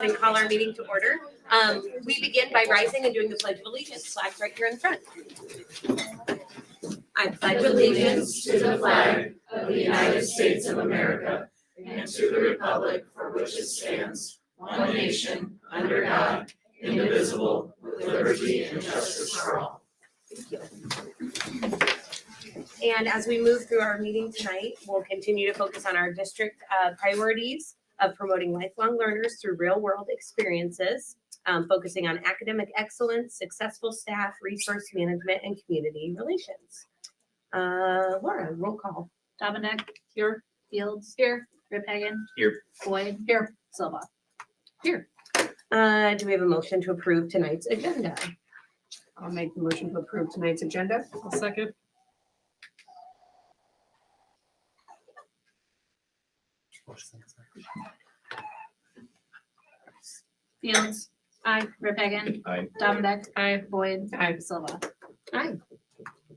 and call our meeting to order. We begin by rising and doing the Pledge of Allegiance. Flags right here in front. I pledge allegiance to the flag of the United States of America and to the republic for which it stands, one nation, under God, indivisible, with liberty and justice for all. Thank you. And as we move through our meeting tonight, we'll continue to focus on our district priorities of promoting lifelong learners through real-world experiences, focusing on academic excellence, successful staff, resource management, and community relations. Laura, roll call. Dominic, here. Fields, here. Riphagen, Here. Boyd, here. Silva, here. Do we have a motion to approve tonight's agenda? I'll make the motion to approve tonight's agenda. I'll second. Fields, aye. Riphagen, Aye. Dominic, Aye. Boyd, Aye. Silva. Aye.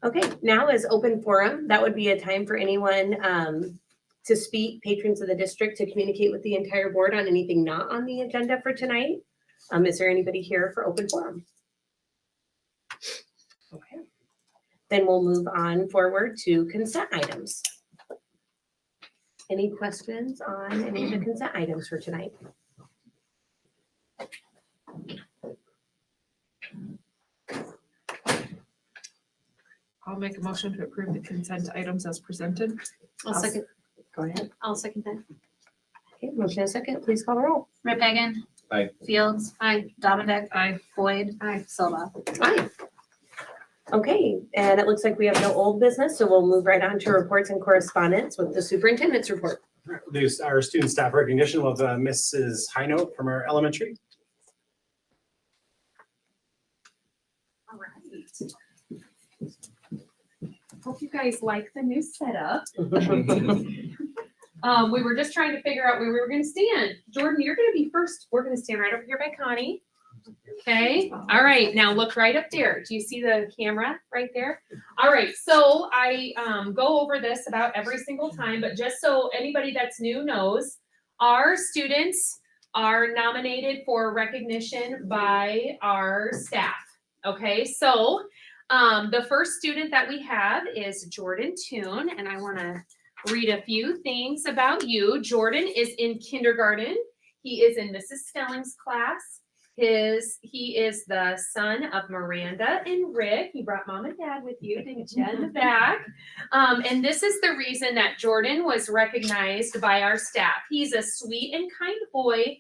Okay, now is open forum. That would be a time for anyone to speak, patrons of the district, to communicate with the entire board on anything not on the agenda for tonight. Is there anybody here for open forum? Okay. Then we'll move on forward to consent items. Any questions on any of the consent items for tonight? I'll make a motion to approve the consent items as presented. I'll second. Go ahead. I'll second that. Okay, motion and second. Please call the roll. Riphagen. Aye. Fields, aye. Dominic, Aye. Boyd, Aye. Silva. Aye. Okay, and it looks like we have no old business, so we'll move right on to reports and correspondence with the superintendent's report. There's our student staff recognition of Mrs. Hinote from our elementary. All right. Hope you guys like the new setup. We were just trying to figure out where we were going to stand. Jordan, you're going to be first. We're going to stand right over here by Connie. Okay. All right. Now look right up there. Do you see the camera right there? All right. So I go over this about every single time, but just so anybody that's new knows, our students are nominated for recognition by our staff. Okay. So the first student that we have is Jordan Toon, and I want to read a few things about you. Jordan is in kindergarten. He is in Mrs. Stelling's class. He is the son of Miranda and Rick. He brought mom and dad with you, didn't you, in the back? And this is the reason that Jordan was recognized by our staff. He's a sweet and kind boy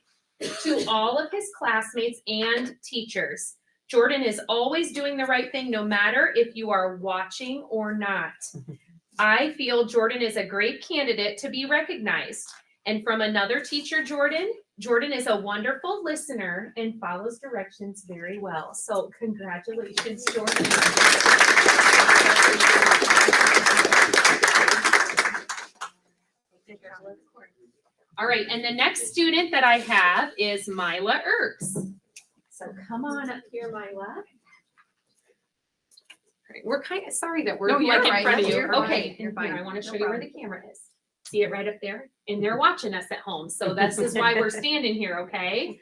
to all of his classmates and teachers. Jordan is always doing the right thing, no matter if you are watching or not. I feel Jordan is a great candidate to be recognized. And from another teacher, Jordan is a wonderful listener and follows directions very well. So congratulations, Jordan. All right, and the next student that I have is Mila Erks. So come on up here, Mila. Right, we're kind of sorry that we're like in front of you. Okay, You're fine. I want to show you where the camera is. See it right up there? And they're watching us at home. So this is why we're standing here, okay?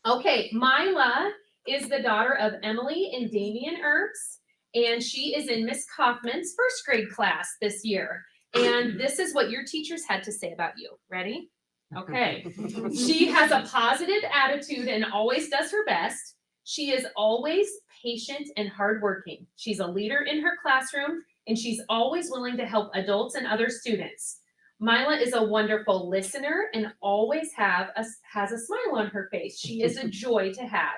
Okay, Mila is the daughter of Emily and Damian Erks, and she is in Miss Kaufman's first grade class this year. And this is what your teachers had to say about you. Ready? Okay. She has a positive attitude and always does her best. She is always patient and hardworking. She's a leader in her classroom, and she's always willing to help adults and other students. Mila is a wonderful listener and always has a smile on her face. She is a joy to have.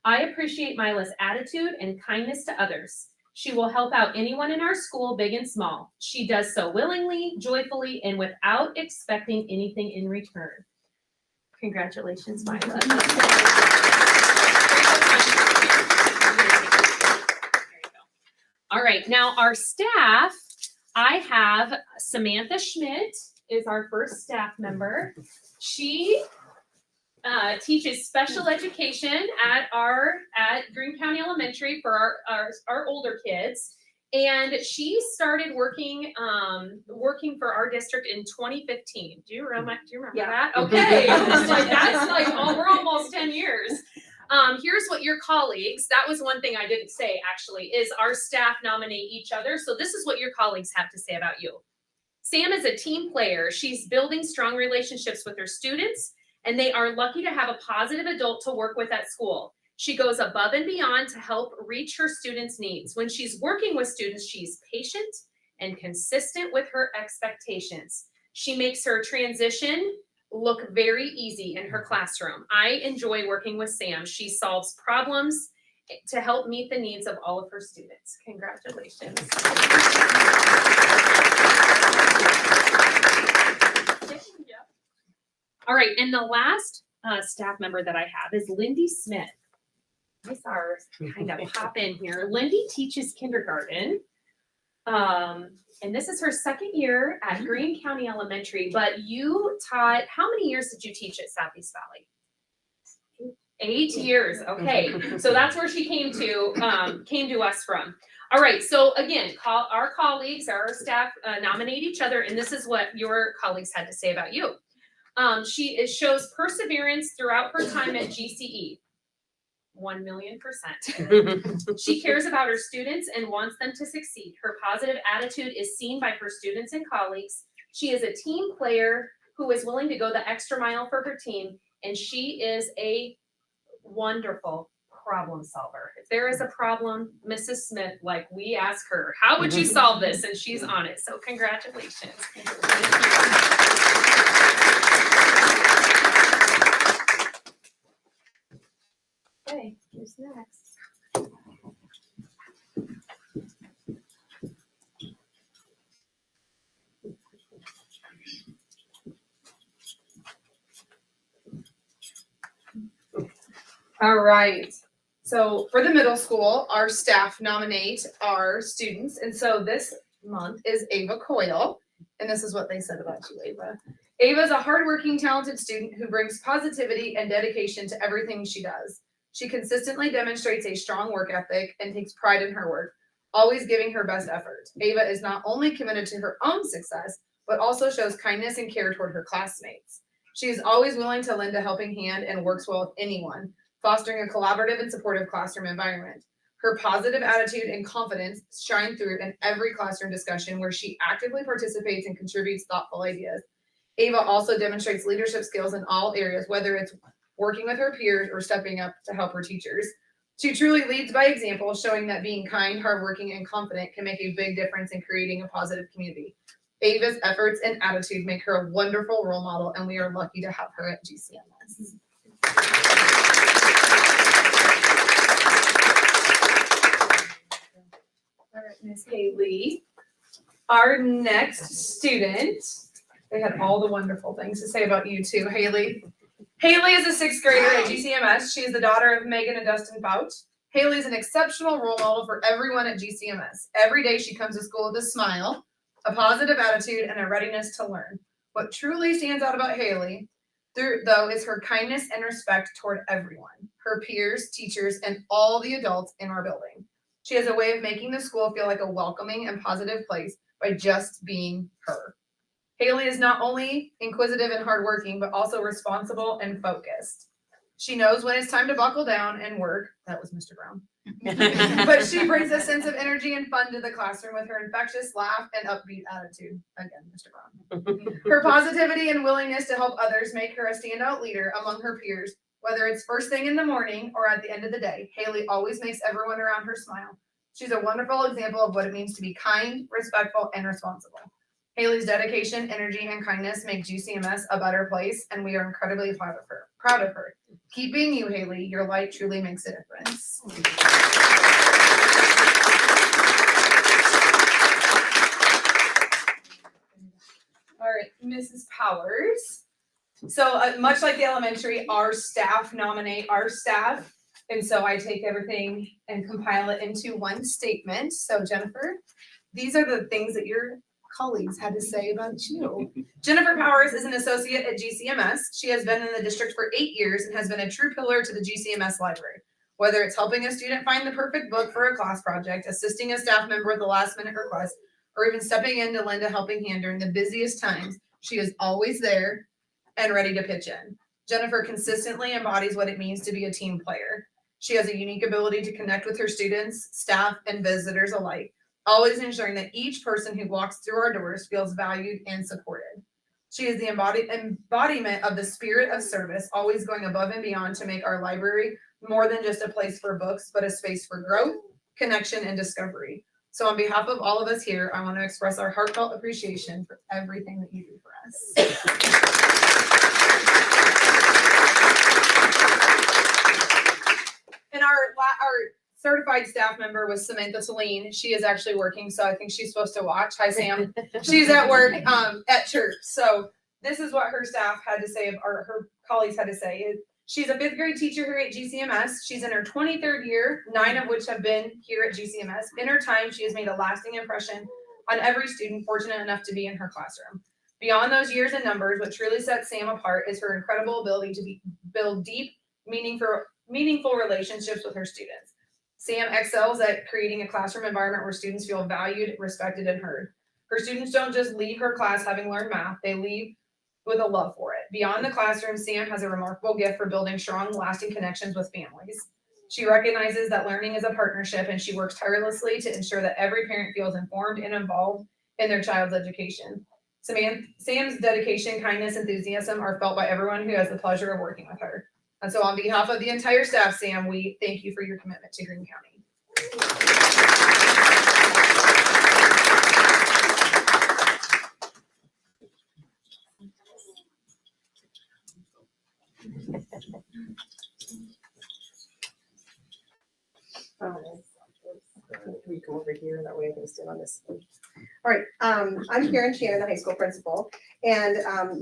I appreciate Mila's attitude and kindness to others. She will help out anyone in our school, big and small. She does so willingly, joyfully, and without expecting anything in return. Congratulations, Mila. All right, now our staff, I have Samantha Schmidt is our first staff member. She teaches special education at Greene County Elementary for our older kids. And she started working for our district in 2015. Do you remember that? Okay. I was like, that's like, oh, we're almost 10 years. Here's what your colleagues, that was one thing I didn't say actually, is our staff nominate each other. So this is what your colleagues have to say about you. Sam is a team player. She's building strong relationships with her students, and they are lucky to have a positive adult to work with at school. She goes above and beyond to help reach her students' needs. When she's working with students, she's patient and consistent with her expectations. She makes her transition look very easy in her classroom. I enjoy working with Sam. She solves problems to help meet the needs of all of her students. Congratulations. All right, and the last staff member that I have is Lindy Smith. I saw her kind of pop in here. Lindy teaches kindergarten. And this is her second year at Greene County Elementary, but you taught, how many years did you teach at Southeast Valley? 8 years, okay. So that's where she came to us from. All right, so again, our colleagues, our staff nominate each other, and this is what your colleagues had to say about you. She shows perseverance throughout her time at GCE. 1,000,000%. She cares about her students and wants them to succeed. Her positive attitude is seen by her students and colleagues. She is a team player who is willing to go the extra mile for her team, and she is a wonderful problem solver. If there is a problem, Mrs. Smith, like we ask her, how would you solve this? And she's on it. So congratulations. Okay, who's next? All right. So for the middle school, our staff nominate our students. And so this month is Ava Coyle. And this is what they said about you, Ava. Ava is a hardworking, talented student who brings positivity and dedication to everything she does. She consistently demonstrates a strong work ethic and takes pride in her work, always giving her best effort. Ava is not only committed to her own success, but also shows kindness and care toward her classmates. She is always willing to lend a helping hand and works well with anyone, fostering a collaborative and supportive classroom environment. Her positive attitude and confidence shine through in every classroom discussion where she actively participates and contributes thoughtful ideas. Ava also demonstrates leadership skills in all areas, whether it's working with her peers or stepping up to help her teachers. She truly leads by example, showing that being kind, hardworking, and confident can make a big difference in creating a positive community. Ava's efforts and attitude make her a wonderful role model, and we are lucky to have her at GCMS. All right, Miss Haley. Our next student, they had all the wonderful things to say about you too, Haley. Haley is a sixth grader at GCMS. She is the daughter of Megan and Dustin Bout. Haley is an exceptional role model for everyone at GCMS. Every day she comes to school with a smile, a positive attitude, and a readiness to learn. What truly stands out about Haley, though, is her kindness and respect toward everyone, her peers, teachers, and all the adults in our building. She has a way of making the school feel like a welcoming and positive place by just being her. Haley is not only inquisitive and hardworking, but also responsible and focused. She knows when it's time to buckle down and work. That was Mr. Brown. But she brings a sense of energy and fun to the classroom with her infectious laugh and upbeat attitude. Again, Mr. Brown. Her positivity and willingness to help others make her a standout leader among her peers. Whether it's first thing in the morning or at the end of the day, Haley always makes everyone around her smile. She's a wonderful example of what it means to be kind, respectful, and responsible. Haley's dedication, energy, and kindness make GCMS a better place, and we are incredibly proud of her. Keep being you, Haley. Your light truly makes a difference. All right, Mrs. Powers. So much like the elementary, our staff nominate our staff. And so I take everything and compile it into one statement. So Jennifer, these are the things that your colleagues had to say about you. Jennifer Powers is an associate at GCMS. She has been in the district for 8 years and has been a true pillar to the GCMS library. Whether it's helping a student find the perfect book for a class project, assisting a staff member with a last minute request, or even stepping in to lend a helping hand during the busiest times, she is always there and ready to pitch in. Jennifer consistently embodies what it means to be a team player. She has a unique ability to connect with her students, staff, and visitors alike, always ensuring that each person who walks through our doors feels valued and supported. She is the embodiment of the spirit of service, always going above and beyond to make our library more than just a place for books, but a space for growth, connection, and discovery. So on behalf of all of us here, I want to express our heartfelt appreciation for everything that you do for us. And our certified staff member was Samantha Celine. She is actually working, so I think she's supposed to watch. Hi, Sam. She's at work at church. So this is what her staff had to say, or her colleagues had to say. She's a 5th grade teacher here at GCMS. She's in her 23rd year, 9 of which have been here at GCMS. In her time, she has made a lasting impression on every student fortunate enough to be in her classroom. Beyond those years and numbers, what truly sets Sam apart is her incredible ability to build deep, meaningful relationships with her students. Sam excels at creating a classroom environment where students feel valued, respected, and heard. Her students don't just leave her class having learned math, they leave with a love for it. Beyond the classroom, Sam has a remarkable gift for building strong, lasting connections with families. She recognizes that learning is a partnership, and she works tirelessly to ensure that every parent feels informed and involved in their child's education. Sam's dedication, kindness, enthusiasm are felt by everyone who has the pleasure of working with her. And so on behalf of the entire staff, Sam, we thank you for your commitment to Greene County. We come over here, that way I can stand on this. All right, I'm Karen Shannon, the high school principal, and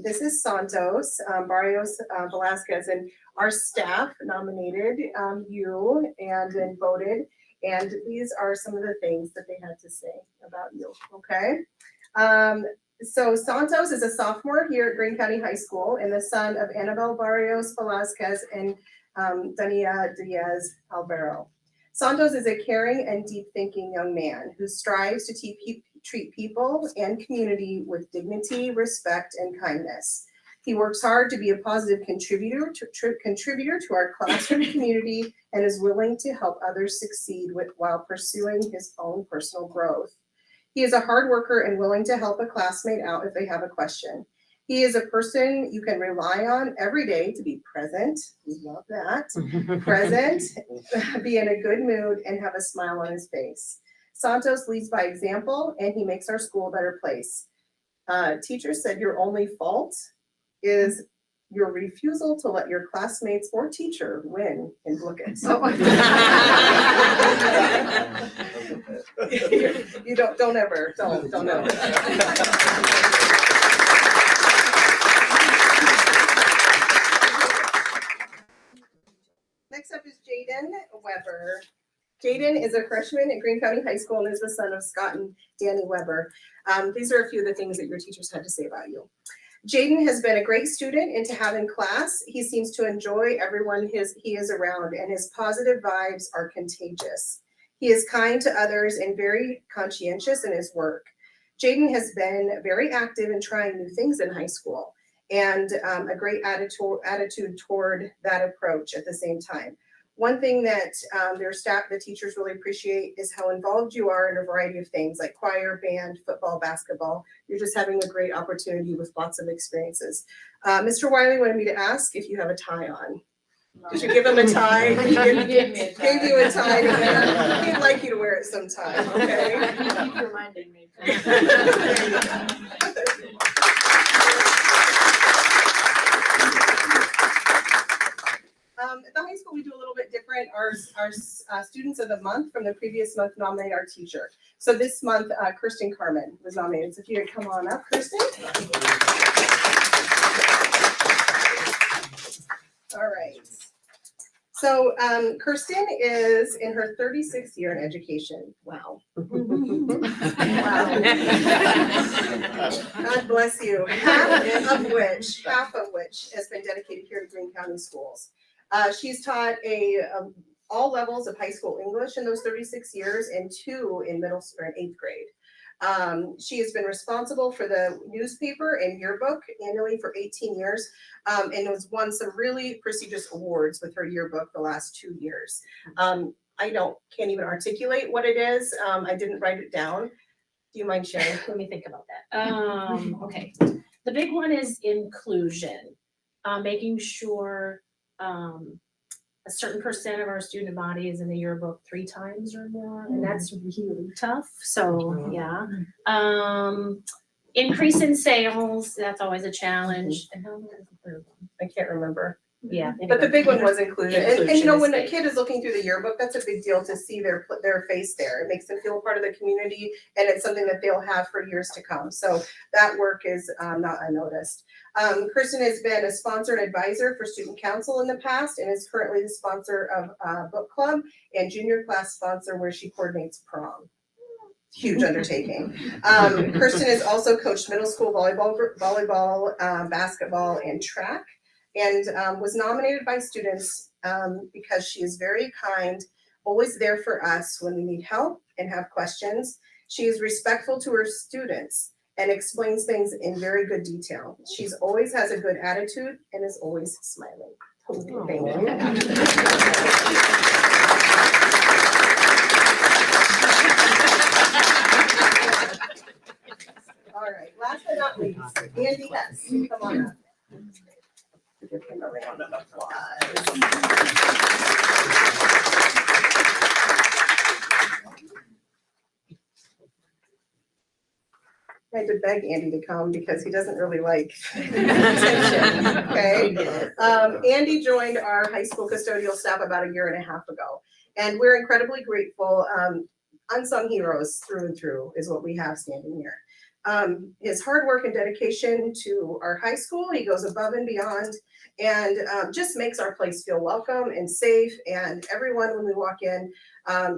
this is Santos Barrios Velasquez, and our staff nominated you and then voted, and these are some of the things that they had to say about you, okay? So Santos is a sophomore here at Greene County High School and the son of Annabelle Barrios Velasquez and Dania Diaz Alvaro. Santos is a caring and deep-thinking young man who strives to treat people and community with dignity, respect, and kindness. He works hard to be a positive contributor to our classroom community and is willing to help others succeed while pursuing his own personal growth. He is a hard worker and willing to help a classmate out if they have a question. He is a person you can rely on every day to be present. We love that. Present, be in a good mood, and have a smile on his face. Santos leads by example, and he makes our school a better place. Teachers said your only fault is your refusal to let your classmates or teacher win in Look It. You don't ever. Next up is Jaden Weber. Jaden is a freshman at Greene County High School and is the son of Scott and Danny Weber. These are a few of the things that your teachers had to say about you. Jaden has been a great student and to have in class. He seems to enjoy everyone he is around, and his positive vibes are contagious. He is kind to others and very conscientious in his work. Jaden has been very active in trying new things in high school and a great attitude toward that approach at the same time. One thing that the teachers really appreciate is how involved you are in a variety of things like choir, band, football, basketball. You're just having a great opportunity with lots of experiences. Mr. Wiley wanted me to ask if you have a tie on. Did you give him a tie? He gave you a tie to wear. He'd like you to wear it sometime, okay? Keep reminding me. At the high school, we do a little bit different. Our students of the month from the previous month nominate our teacher. So this month, Kirsten Carmen was nominated. So if you would come on up, Kirsten. All right. So Kirsten is in her 36th year in education. Wow. Wow. God bless you. Half of which has been dedicated here to Greene County schools. She's taught a all levels of high school English in those 36 years and 2 in middle or in 8th grade. She has been responsible for the newspaper and yearbook annually for 18 years, and has won some really prestigious awards with her yearbook the last 2 years. Can't even articulate what it is. I didn't write it down. Do you mind sharing? Let me think about that. Okay. The big one is inclusion. Making sure a certain percent of our student body is in the yearbook 3 times or more, and that's really tough. So yeah. Increase in sales, that's always a challenge. And how was the third one? I can't remember. Yeah. But the big one was inclusion. And you know, when a Inclusion is kid is looking through the yearbook, that's a big deal to see their face there. It makes them feel part of the community, and it's something that they'll have for years to come. So that work is not unnoticed. Kirsten has been a sponsor and advisor for student council in the past, and is currently the sponsor of book club and junior class sponsor where she coordinates prom. Huge undertaking. Kirsten has also coached middle school volleyball, basketball, and track, and was nominated by students because she is very kind, always there for us when we need help and have questions. She is respectful to her students and explains things in very good detail. She's always has a good attitude and is always smiling. Thank you. All right, last but not least, Andy Hess, come on up. Give him a round of applause. I had to beg Andy to come because he doesn't really like attention, okay? Andy joined our high school custodial staff about 1.5 years ago, and we're incredibly grateful. Unsung heroes through and through is what we have standing here. His hard work and dedication to our high school, he goes above and beyond, and just makes our place feel welcome and safe. And everyone, when we walk in,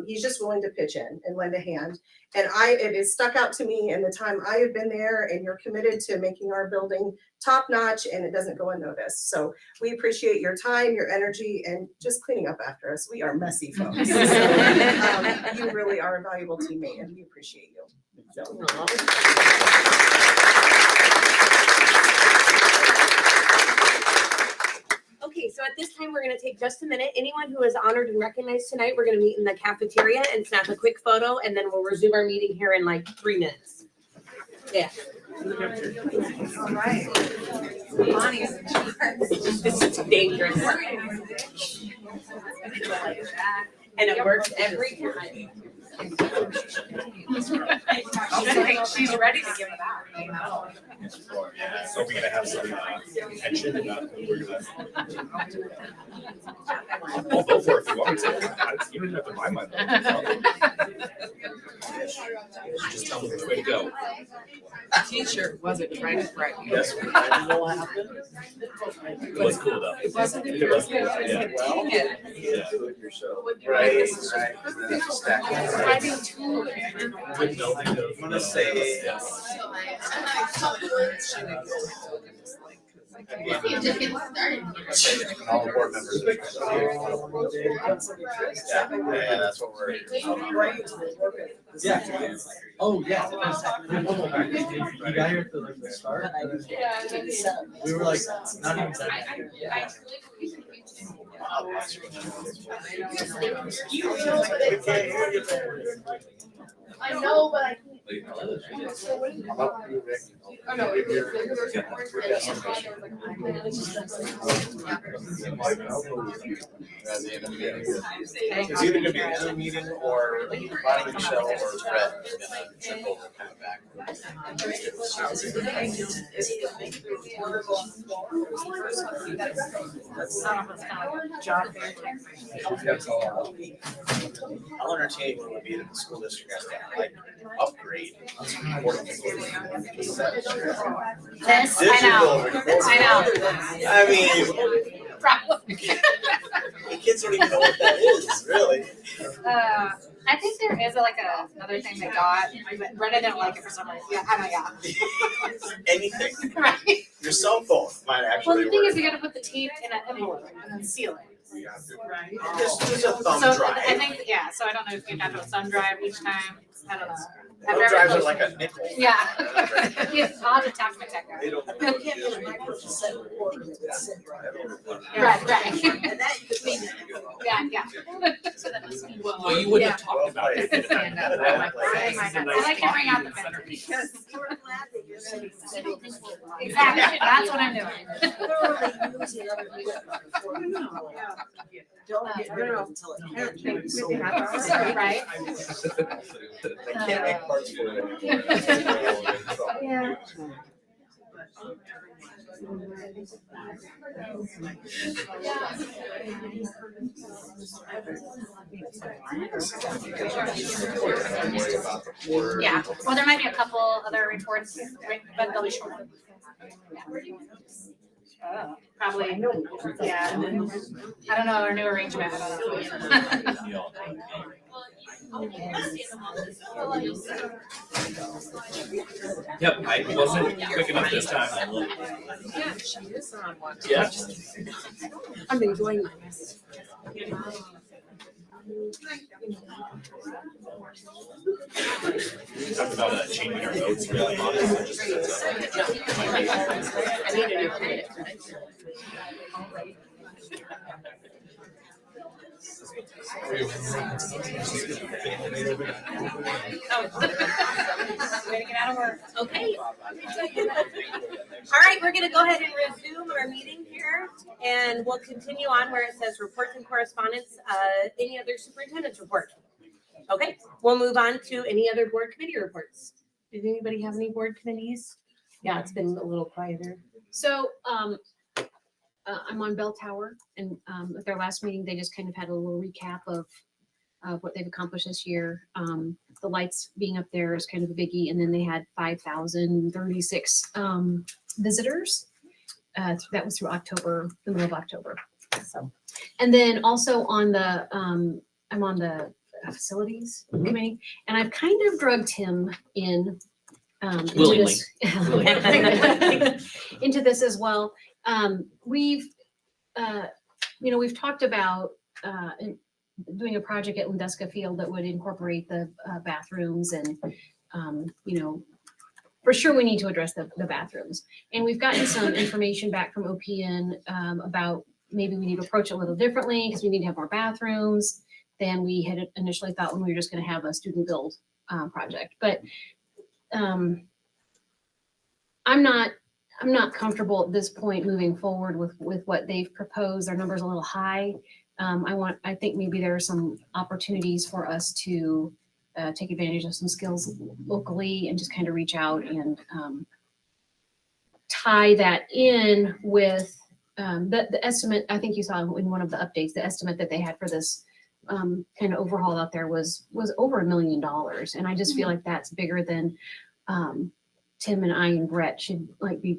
he's just willing to pitch in and lend a hand. And it has stuck out to me in the time I have been there, and you're committed to making our building top notch, and it doesn't go unnoticed. So we appreciate your time, your energy, and just cleaning up after us. We are messy folks. So, you really are a valuable teammate, and we appreciate you. So. Okay, so at this time, we're gonna take just a minute. Anyone who is honored and recognized tonight, we're gonna meet in the cafeteria and snap a quick photo, and then we'll resume our meeting here in like 3 minutes. Yeah. All right. Bonnie's in charge. This is dangerous. And it works every time. She's ready to give it out. I know. Yeah, so we're gonna have some tension about who we're gonna. I'll go for it if you want me to. You don't have to buy my vote. Just tell me which way to go. The t-shirt wasn't trying to bright you. Yes. You know what happened? It was cool though. It wasn't in It your was cool, yeah. Dang it. Yeah. Right, Right. Writing two. Good building of. I'm gonna say- All board members. Yeah, that's what we're. Yeah. Oh, yeah. You got here for like the start. We were like, not even done. Yeah. I know, but I can't. Oh, no. It's either gonna be a Zoom meeting or Bonnie, Michelle, or Brett is gonna trip over kind of back. I'll entertain what would be that the school district has to like upgrade. This, Digital I recording. I mean, the kids don't even know what that is, really. I think there is another thing they got, but Brenda didn't like it for some reason. Yeah, I know, yeah. Anything. Right. Your cell phone might Well, actually the thing work. is, you gotta put the tape in an envelope and then seal it. we have to. Just a thumb So I drive. think, yeah, so I don't know if you'd have to thumb drive each time, I don't know. Thumb drives are like a nickel. Yeah. Yes, I'll have to talk to my tech guy. They don't. Right, right. And that you could maybe. Yeah, yeah. Well, you wouldn't have talked about it. Stand up. I like to bring out the bench. We're glad that you're gonna be sitting. Exactly, that's what I'm doing. Thoroughly using other people before you know it. Don't get rid of it until it ends. Maybe half hour. Right? They can't make parts for it anymore. Yeah. Yeah, well, there might be a couple other reports, but they'll be short. Yeah. Probably, yeah. I don't know our new arrangement. I don't know. Yep, I wasn't quick enough this time. Yeah, she is on one. Yeah. I'm enjoying this. Talked about changing our notes really on it. Just 'cause I need a new pen. Way to get out of work. Okay. All right, we're gonna go ahead and resume our meeting here, and we'll continue on where it says reports and correspondence. Any other superintendent's report? Okay, we'll move on to any other board committee reports. Did anybody have any board committees? Yeah, it's been a little quieter. So, I'm on Bell Tower, and at their last meeting, they just kind of had a little recap of what they've accomplished this year. The lights being up there is kind of a biggie, and then they had 5,036 visitors. That was through October, the middle of October. So, and then also on the, I'm on the facilities committee, and I've kind of drugged him in. Into Willingly. this- into this as well. We've talked about doing a project at Landeska Field that would incorporate the bathrooms and, for sure we need to address the bathrooms. And we've gotten some information back from OPN about maybe we need to approach it a little differently because we need to have more bathrooms than we had initially thought when we were just going to have a student build project. But I'm not comfortable at this point moving forward with what they've proposed. Their number's a little high. I think maybe there are some opportunities for us to take advantage of some skills locally and just kind of reach out and tie that in with the estimate. I think you saw in one of the updates, the estimate that they had for this kind of overhaul out there was over $1 million. And I just feel like that's bigger than Tim and I and Brett should be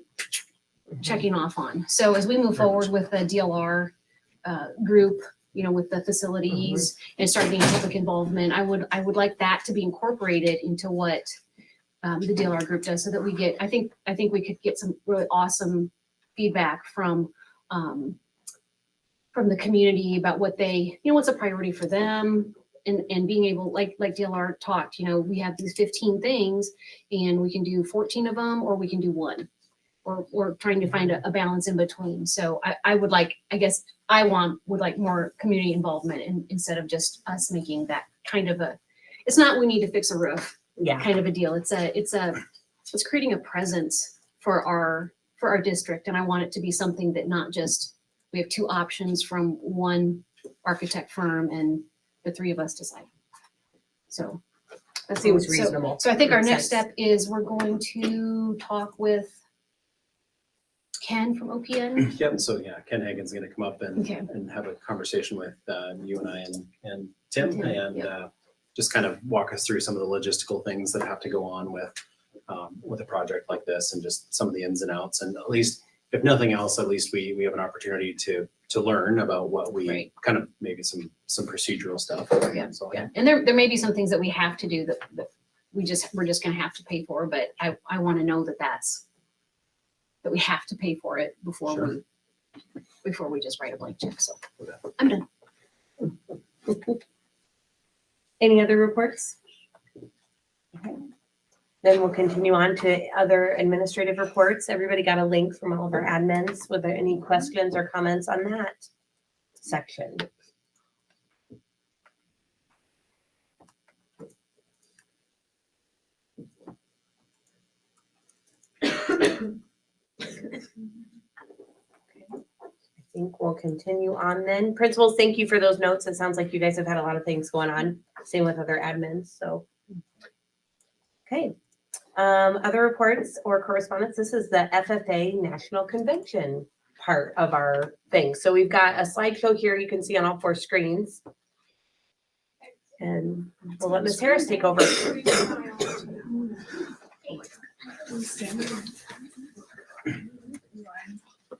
checking off on. So as we move forward with the DLR group, with the facilities and start getting public involvement, I would like that to be incorporated into what the DLR group does, so that we get. I think we could get some really awesome feedback from the community about what they, what's a priority for them. And being able, like DLR talked, we have these 15 things and we can do 14 of them, or we can do one, or trying to find a balance in between. So I would like, I guess would like more community involvement instead of just us making that kind of it's not, we need to fix a roof kind of a deal. It's creating a presence for our district. And I want it to be something that not just, we have two options from one architect firm and the three of us decide. So that Seems reasonable. So I think our Makes next sense. step is we're going to talk with Ken from OPN. Yep, so Ken Hagan's gonna come up and Okay. have a conversation with you and I and Tim, Tim, and just kind of walk us through some of the logistical things that have to go on with a project like this, and just some of the ins and outs. And at least, if nothing else, at least we have an opportunity to learn about what we Right. kind of, maybe some procedural stuff. Yeah, So, Yeah, and there may be some things that we have to do that we're just gonna have to pay for, but I want to know that we have to pay for it before Sure. we before we just write a blank check, so I'm done. Any other reports? Okay. Then we'll continue on to other administrative reports. Everybody got a link from all of our admins. Were there any questions or comments on that section? I think we'll continue on then. Principals, thank you for those notes. It sounds like you guys have had a lot of things going on. Same with other admins, so. Okay. Other reports or correspondence. This is the FFA National Convention part of our thing. So we've got a slideshow here you can see on all 4 screens. And we'll let Ms. Harris take over.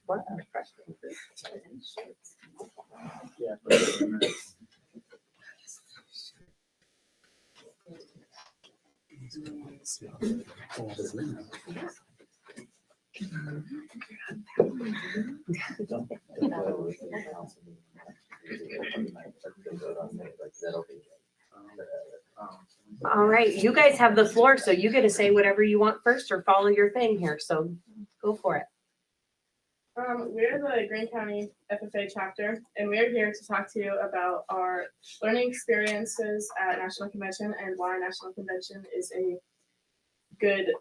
What a freshman group. All right, you guys have the floor, so you get to say whatever you want first or follow your thing here, so go for it. We're the Greene County FFA chapter, and we're here to talk to you about our learning experiences at National Convention and why National Convention is a good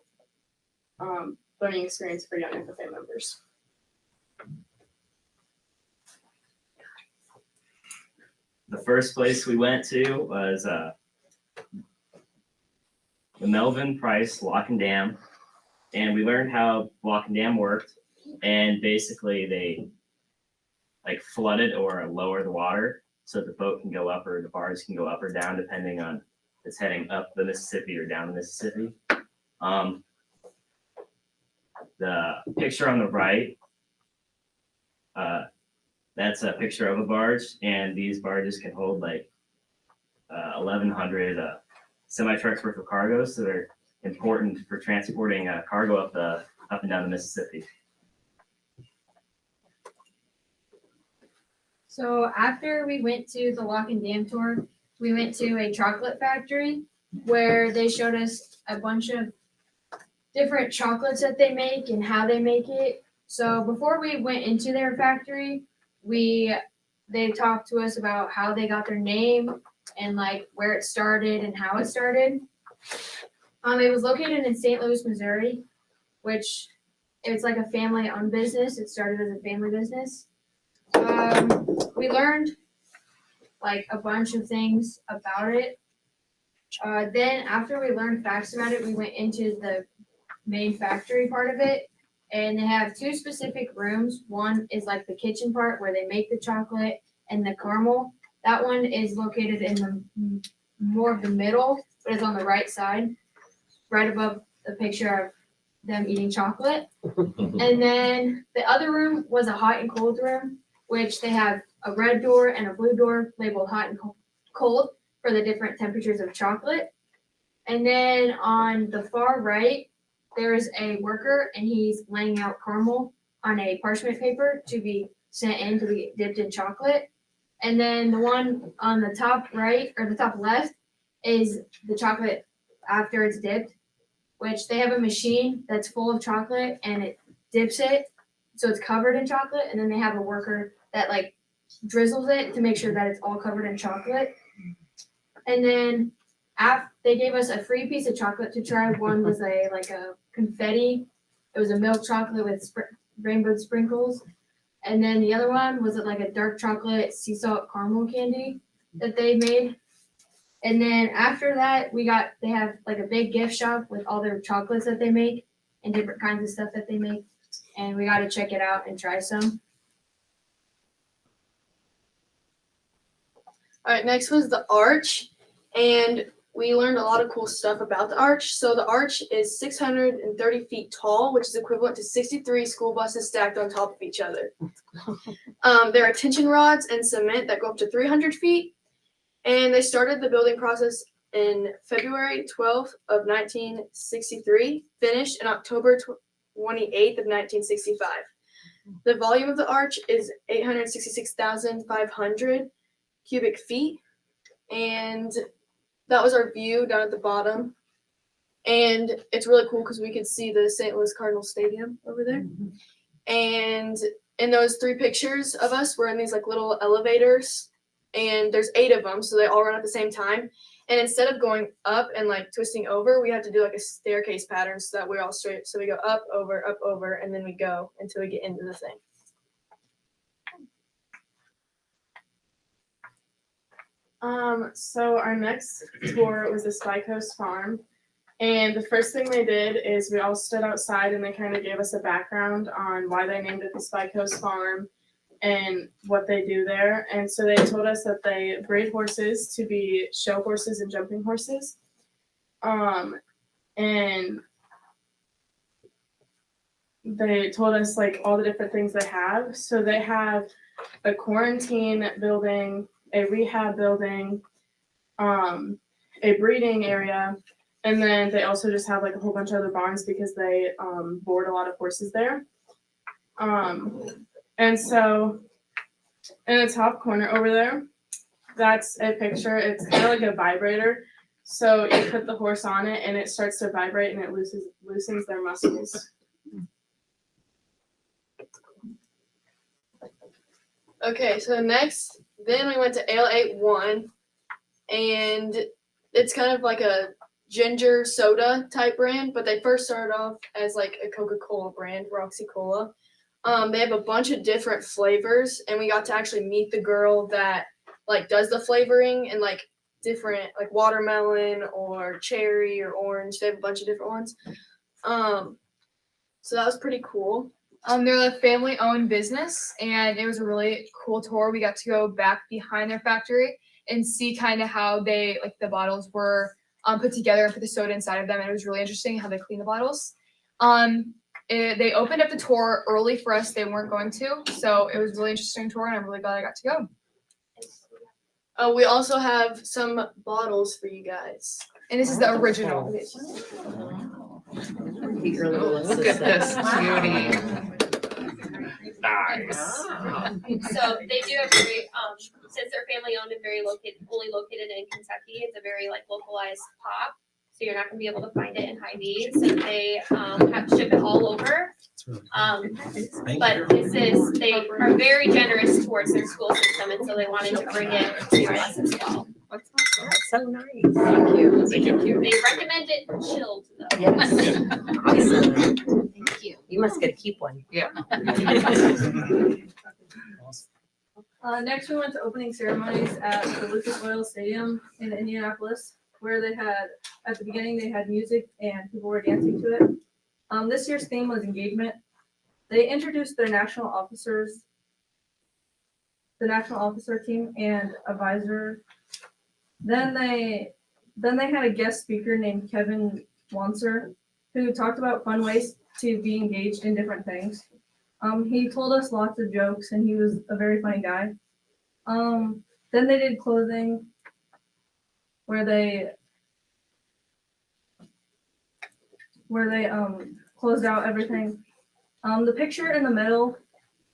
learning experience for young FFA members. The first place we went to was the Melvin Price Lock and Dam, and we learned how Lock and Dam worked. And basically, they like flood it or lower the water so the boat can go up or the barge can go up or down depending on if it's heading up the Mississippi or down the Mississippi. The picture on the right, that's a picture of a barge, and these barges can hold like 1,100 semi-trucks worth of cargo, so they're important for transporting cargo up and down the Mississippi. So after we went to the Lock and Dam tour, we went to a chocolate factory where they showed us a bunch of different chocolates that they make and how they make it. So before we went into their factory, they talked to us about how they got their name and like where it started and how it started. It was located in St. Louis, Missouri, which it's like a family-owned business. It started as a family business. We learned like a bunch of things about it. Then after we learned facts about it, we went into the main factory part of it, and they have 2 specific rooms. One is like the kitchen part where they make the chocolate and the caramel. That one is located in the more of the middle, but it's on the right side, right above the picture of them eating chocolate. And then the other room was a hot and cold room, which they have a red door and a blue door labeled hot and cold for the different temperatures of chocolate. And then on the far right, there's a worker and he's laying out caramel on a parchment paper to be sent in to be dipped in chocolate. And then the one on the top right or the top left is the chocolate after it's dipped, which they have a machine that's full of chocolate and it dips it so it's covered in chocolate. And then they have a worker that like drizzles it to make sure that it's all covered in chocolate. And then they gave us a free piece of chocolate to try. One was a confetti. It was a milk chocolate with rainbow sprinkles. And then the other one was like a dark chocolate sea salt caramel candy that they made. And then after that, they have like a big gift shop with all their chocolates that they make and different kinds of stuff that they make. And we got to check it out and try some. All right, next was the arch, and we learned a lot of cool stuff about the arch. So the arch is 630 feet tall, which is equivalent to 63 school buses stacked on top of each other. There are tension rods and cement that go up to 300 feet, and they started the building process in February 12th of 1963, finished in October 28th of 1965. The volume of the arch is 866,500 cubic feet. And that was our view down at the bottom. And it's really cool because we could see the St. Louis Cardinals Stadium over there. And in those 3 pictures of us, we're in these like little elevators, and there's 8 of them, so they all run at the same time. And instead of going up and like twisting over, we have to do like a staircase pattern so that we're all straight. So we go up, over, and then we go until we get into the thing. So our next tour was the Spy Coast Farm. And the first thing they did is we all stood outside and they kind of gave us a background on why they named it the Spy Coast Farm and what they do there. And so they told us that they breed horses to be show horses and jumping horses. And they told us like all the different things they have. So they have a quarantine building, a rehab building, a breeding area, and then they also just have like a whole bunch of other barns because they board a lot of horses there. And so in the top corner over there, that's a picture. It's kind of like a vibrator. So you put the horse on it and it starts to vibrate and it loosens their muscles. Okay, so next, then we went to Ale 81, and it's kind of like a ginger soda type brand, but they first started off as like a Coca-Cola brand, Roxy Cola. They have a bunch of different flavors, and we got to actually meet the girl that like does the flavoring and like different like watermelon or cherry or orange. They have a bunch of different ones. So that was pretty cool. They're a family-owned business, and it was a really cool tour. We got to go back behind their factory and see kind of how they, like, the bottles were put together and put the soda inside of them, and it was really interesting how they clean the bottles. They opened up the tour early for us. They weren't going to, so it was a really interesting tour, and I'm really glad I got to go. We also have some bottles for you guys. And this is the original. Look at this beauty. Nice. So they do have very, since they're family owned and fully located in Kentucky, it's a very like localized pop. So you're not gonna be able to find it in Hy-Vee. So they have to ship it all over. But they are very generous towards their school system, and so they wanted to bring it to us as well. That's so nice. Thank you. Thank you. They recommend it chilled though. Yes. Awesome. Thank you. You must get to keep one. Yeah. Next, we went to opening ceremonies at the Lucas Oil Stadium in Indianapolis, where they had, at the beginning, they had music and people were dancing to it. This year's theme was engagement. They introduced their national officer team and advisor. Then they had a guest speaker named Kevin Wanser, who talked about fun ways to be engaged in different things. He told us lots of jokes, and he was a very funny guy. Then they did clothing, where they closed out everything. The picture in the middle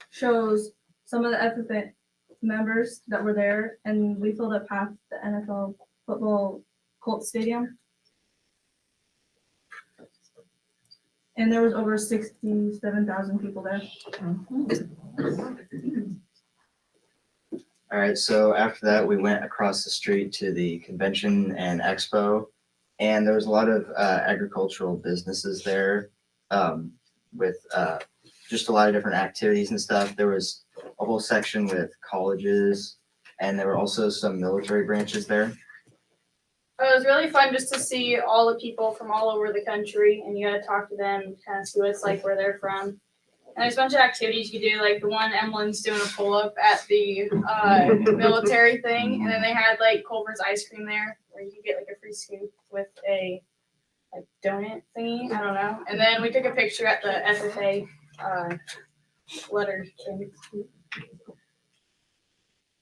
shows some of the FFA members that were there, and we filled up half the NFL football Colts stadium. And there was over 67,000 people there. All right, so after that, we went across the street to the convention and expo, and there was a lot of agricultural businesses there with just a lot of different activities and stuff. There was a whole section with colleges, and there were also some military branches there. It was really fun just to see all the people from all over the country, and you got to talk to them, kind of see what it's like where they're from. And there's a bunch of activities you could do, like the one Emily's doing a pull-up at the military thing, and then they had like Culver's ice cream there, where you could get like a free scoop with a like donut thingy, I don't know. And then we took a picture at the FFA letter thing.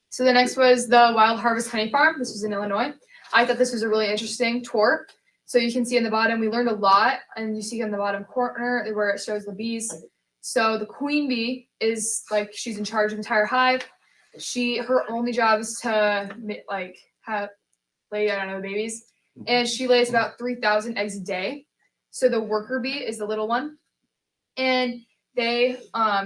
So the next was the Wild Harvest Honey Farm. This was in Illinois. I thought this was a really interesting tour. So you can see in the bottom, we learned a lot, and you see in the bottom corner where it shows the bees. So the queen bee is like, she's in charge of the entire hive. Her only job is to lay, I don't know, babies. And she lays about 3,000 eggs a day. So the worker bee is the little one. And they,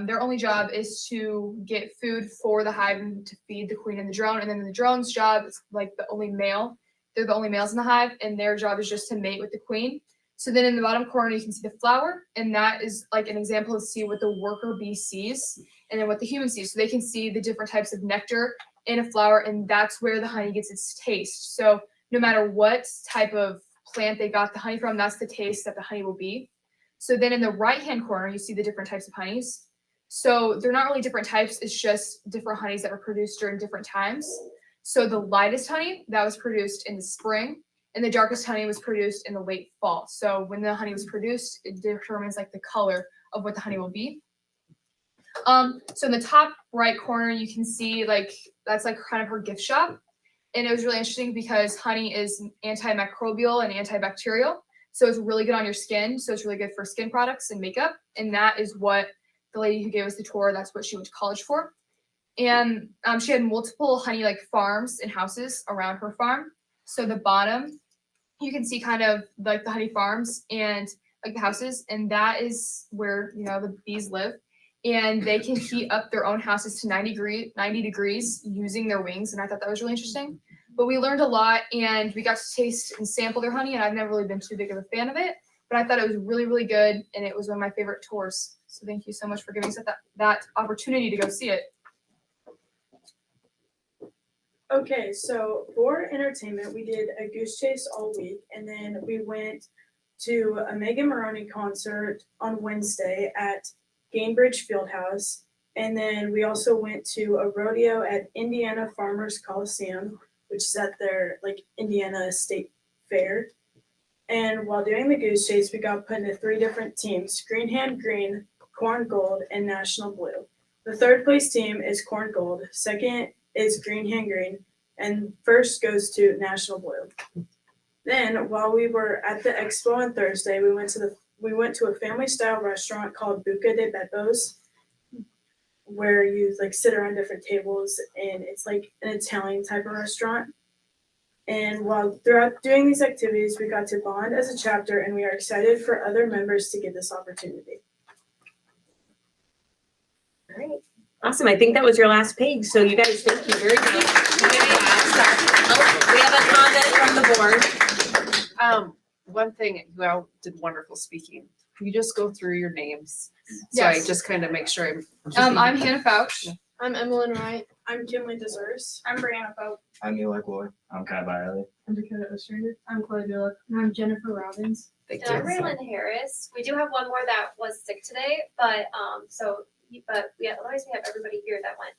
their only job is to get food for the hive and to feed the queen and the drone. And then the drone's job is like the only male. They're the only males in the hive, and their job is just to mate with the queen. So then in the bottom corner, you can see the flower, and that is like an example to see what the worker bee sees and then what the human sees. So they can see the different types of nectar in a flower, and that's where the honey gets its taste. So no matter what type of plant they got the honey from, that's the taste that the honey will be. So then in the right-hand corner, you see the different types of honeys. So they're not really different types, it's just different honeys that were produced during different times. So the lightest honey, that was produced in the spring, and the darkest honey was produced in the late fall. So when the honey was produced, it determines like the color of what the honey will be. So in the top right corner, you can see like, that's like kind of her gift shop. And it was really interesting because honey is antimicrobial and antibacterial. So it's really good on your skin. So it's really good for skin products and makeup. And that is what the lady who gave us the tour, that's what she went to college for. And she had multiple honey like farms and houses around her farm. So the bottom, you can see kind of like the honey farms and like the houses. And that is where, you know, the bees live. And they can heat up their own houses to 90 degrees using their wings. And I thought that was really interesting. But we learned a lot, and we got to taste and sample their honey. And I've never really been too big of a fan of it, but I thought it was really, really good. And it was one of my favorite tours. So thank you so much for giving us that opportunity to go see it. Okay, so for entertainment, we did a goose chase all week, and then we went to a Megan Maroney concert on Wednesday at Gainbridge Fieldhouse, and then we also went to a rodeo at Indiana Farmers Coliseum, which is at their like Indiana State Fair. And while doing the goose chase, we got put into 3 different teams: Green Hand Green, Corn Gold, and National Blue. The third place team is Corn Gold, second is Green Hand Green, and first goes to National Blue. Then while we were at the expo on Thursday, we went to a family style restaurant called Buca de Beppo's, where you like sit around different tables, and it's like an Italian type of restaurant. And while throughout doing these activities, we got to bond as a chapter, and we are excited for other members to get this opportunity. All right. Awesome. I think that was your last page. So you guys, thank you very much. We have a comment from the board. One thing, you all did wonderful speaking. Can you just go through your names? So I Yes. just kind of make sure I'm Hannah Fouch. I'm Emmeline Wright. I'm Kinley Desers. I'm Brianna Pope. I'm Eli Gloy. I'm Kai Byerly. I'm Dakota Ostrander. I'm Chloe Dillip. I'm Jennifer Robbins. Thank And I'm Raylan Harris. We do have one more that was sick today, but otherwise we have everybody here that went.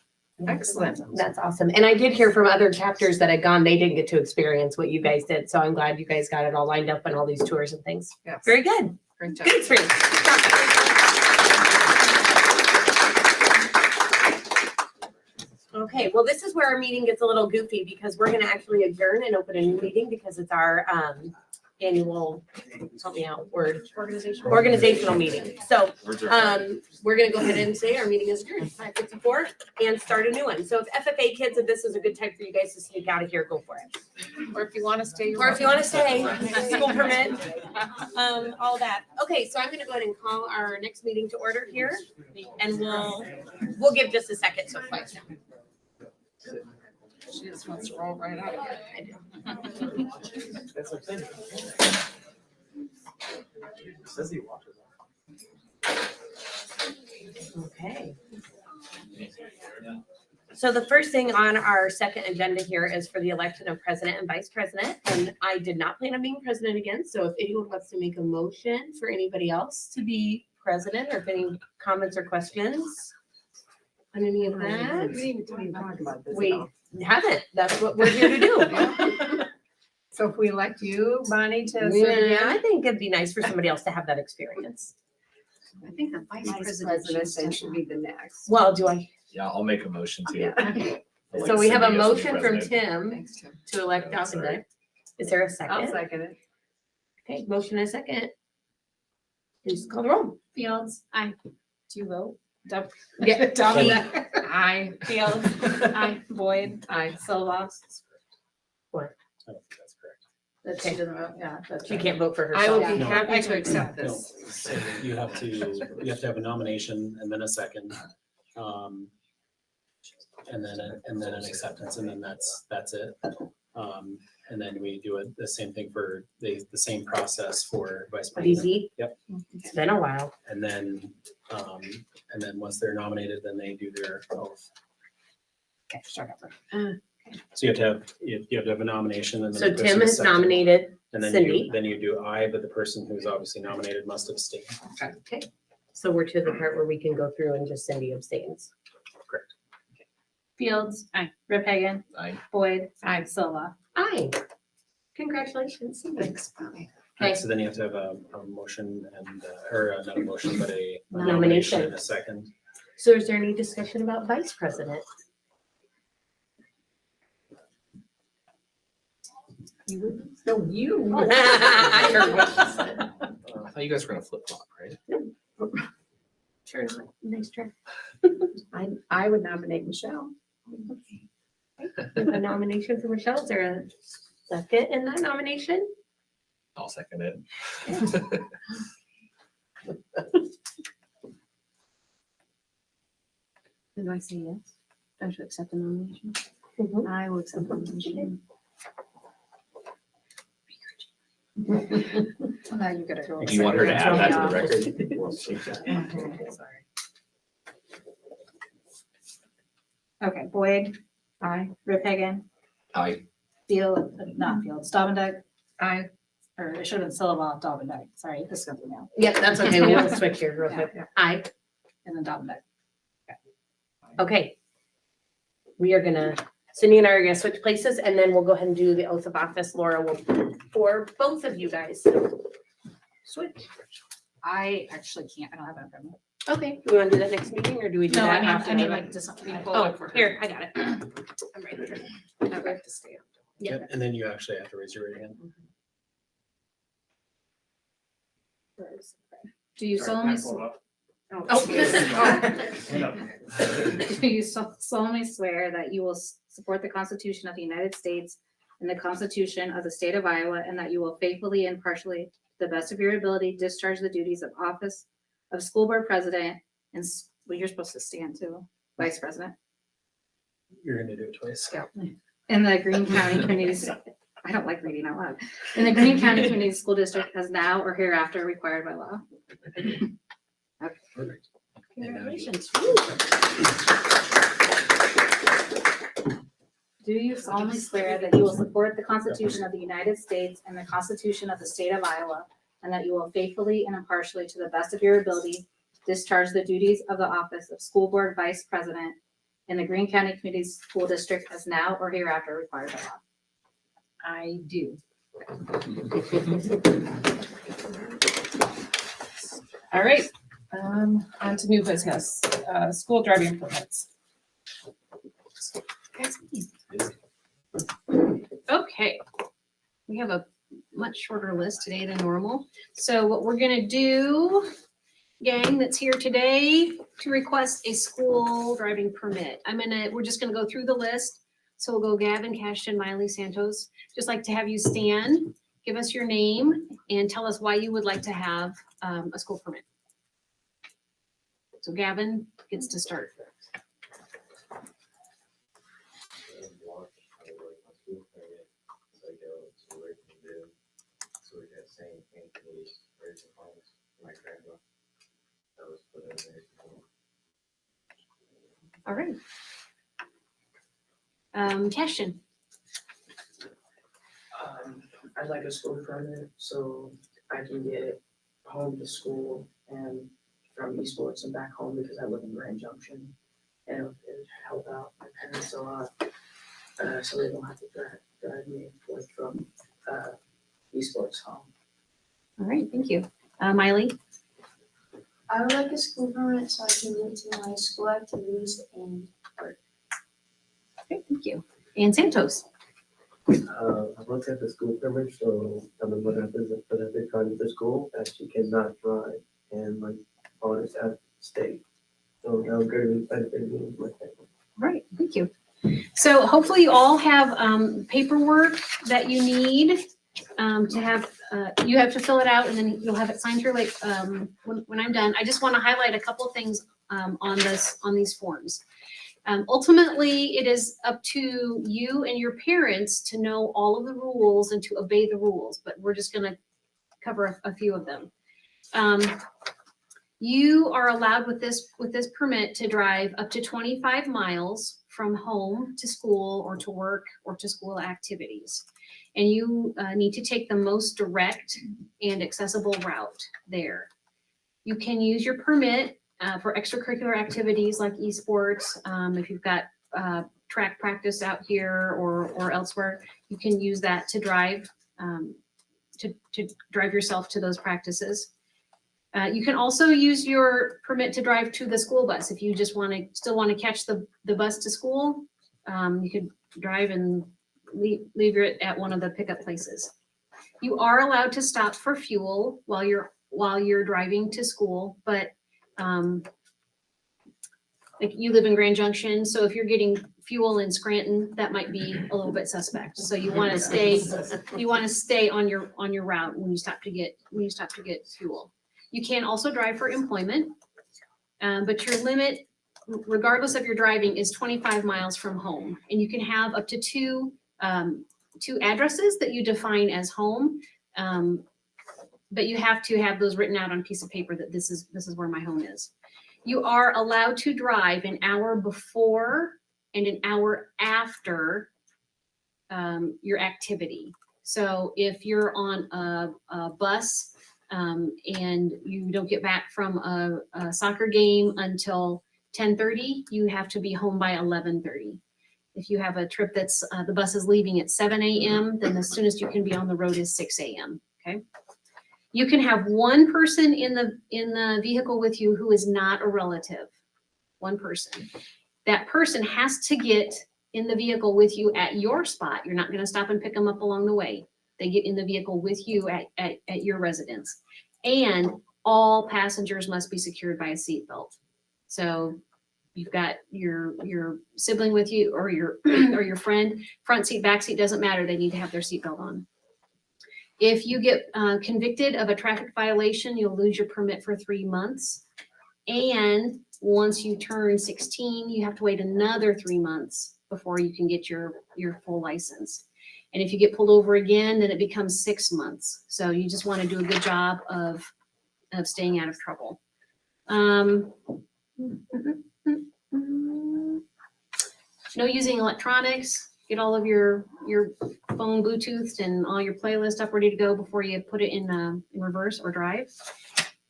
Excellent. That's awesome. And I did hear from other chapters that had gone, they didn't get to experience what you guys did. So I'm glad you guys got it all lined up and all these tours and things. Yes. Very good. Great job. Good experience. Okay, well, this is where our meeting gets a little goofy because we're gonna actually adjourn and open a new meeting because it's our annual, help me out, organizational meeting. So we're gonna go ahead and say our meeting is adjourned, 5:54, and start a new one. So if FFA kids, if this is a good time for you guys to sneak out of here, go for it. Or if you want to stay. Or if you want to stay, school permit, all that. Okay, so I'm gonna go ahead and call our next meeting to order here, and we'll give just a second so it quiets down. She just wants to roll right out of here. That's what I'm saying. It says he watches. Okay. So the first thing on our second agenda here is for the election of president and vice president. And I did not plan on being president again. So if anyone wants to make a motion for anybody else to be president, or if any comments or questions on any of that. We didn't even talk about this at We all. haven't. That's what we're here to do. So if we elect you, Bonnie, to serve Yeah, again? I think it'd be nice for somebody else to have that experience. I think the vice president should be the next. Well, do I? Yeah, I'll make a motion to. Yeah. So we have a Elect motion somebody from else to be Tim Thanks, Tim. to elect Yeah, sorry. Dr. Is there a second? I'll second it. Okay, motion and a second. Please call the roll. Fields. Aye. Do you vote? Yeah, Dobby. Aye. Fields. Aye. Boyd. Aye. Silva. I don't think that's correct. That's, she doesn't vote, yeah. That's She right. can't vote for I herself. would be No. happy to accept No, this. so you have to have a nomination and then a second. And then an acceptance, and then that's it. And then we do it, the same thing for the same process for vice president. VP? Yep. It's been a while. And then once they're nominated, then they do their oath. Okay, start over. So you have to have a nomination and then. So the person Tim has second. nominated And then Cindy. you do aye, but the person who's obviously nominated must abstain. Okay. So we're to the part where we can go through and just Cindy abstains. Correct. Fields. Aye. Rip Hagan. Aye. Boyd. Aye. Silva. Aye. Congratulations, Cindy. Thanks, Bobby. Right, so then you have to have a motion and, or not a motion, but a Nomination. nomination and a second. So is there any discussion about vice president? No, you. I heard what she said. I thought you guys were gonna flip flop, right? Sure not. Nice try. I would nominate Michelle. A nomination for Michelle. Is there a second in that nomination? I'll second it. Did I say yes? I should accept the nomination. Mhm. I will accept the nomination. Now you gotta go. Do you want her to add that to the record? Sorry. Okay, Boyd. Aye. Rip Hagan. Aye. Field, not Field, Staubendyke. Aye. Or it should have been Silva, Staubendyke. Sorry, this is gonna be now. Yep, that's okay. We'll switch here real quick. Yeah. Aye. And then Staubendyke. Okay. We are gonna, Cindy and I are gonna switch places and then we'll go ahead and do the oath of office. Laura will, for both of you guys. Switch. I actually can't, I don't have it in front of me. Okay, do we want to do that next meeting or do we do No, that I after? mean the- like just. Oh, here, I got it. I'm right here. I have to stay up. Yeah. Yep, and then you actually have to raise your right hand. Do you solemnly? Oh. Do you solemnly swear that you will support the Constitution of the United States and the Constitution of the State of Iowa, and that you will faithfully and impartially, to the best of your ability, discharge the duties of office of school board president and, well, you're supposed to stand too, vice president, You're gonna do it twice. Yeah. in the Greene County Communities, I don't like reading out loud, in the Greene County Community School District as now or hereafter required by law. Okay. Perfect. Congratulations. Do you solemnly swear that you will support the Constitution of the United States and the Constitution of the State of Iowa, and that you will faithfully and impartially, to the best of your ability, discharge the duties of the office of school board vice president in the Greene County Community School District as now or hereafter required by law? I do. All right, on to new business, school driving permits. Okay, we have a much shorter list today than normal. So what we're gonna do, gang that's here today, to request a school driving permit. We're just gonna go through the list. So we'll go Gavin, Cashton, Miley, Santos. Just like to have you stand, give us your name, and tell us why you would like to have a school permit. So Gavin gets to start. All right. Cashton. I'd like a school permit so I can get home to school and from esports and back home because I live in Grand Junction. And it would help out my parents a lot, so they don't have to drive me like from esports home. All right, thank you. Miley. I would like a school permit so I can get to my school activities and work. Okay, thank you. And Santos. I want to have the school permit so I'm a mother doesn't come to school that she cannot drive and like all this state. So that was greatly benefited me with it. Right, thank you. So hopefully you all have paperwork that you need to have, you have to fill it out and then you'll have it signed here like when I'm done. I just want to highlight a couple of things on these forms. Ultimately, it is up to you and your parents to know all of the rules and to obey the rules, but we're just going to cover a few of them. You are allowed with this permit to drive up to 25 miles from home to school or to work or to school activities. And you need to take the most direct and accessible route there. You can use your permit for extracurricular activities like esports. If you've got track practice out here or elsewhere, you can use that to drive to drive yourself to those practices. You can also use your permit to drive to the school bus. If you just still want to catch the bus to school, you could drive and leave it at one of the pickup places. You are allowed to stop for fuel while you're driving to school, but like you live in Grand Junction, so if you're getting fuel in Scranton, that might be a little bit suspect. So you want to stay on your route when you stop to get fuel. You can also drive for employment, but your limit, regardless of your driving, is 25 miles from home. And you can have up to two addresses that you define as home, but you have to have those written out on a piece of paper that this is where my home is. You are allowed to drive an hour before and an hour after your activity. So if you're on a bus, and you don't get back from a soccer game until 10:30, you have to be home by 11:30. If you have a trip that's the bus is leaving at 7 a.m., then the soonest you can be on the road is 6 a.m. Okay. You can have one person in the vehicle with you who is not a relative. One person. That person has to get in the vehicle with you at your spot. You're not going to stop and pick them up along the way. They get in the vehicle with you at your residence. And all passengers must be secured by a seatbelt. So you've got your sibling with you or your friend, front seat, back seat, doesn't matter. They need to have their seatbelt on. If you get convicted of a traffic violation, you'll lose your permit for 3 months. And once you turn 16, you have to wait another 3 months before you can get your full license. And if you get pulled over again, then it becomes 6 months. So you just want to do a good job of staying out of trouble. No using electronics. Get all of your phone Bluetoothed and all your playlist up ready to go before you put it in reverse or drive.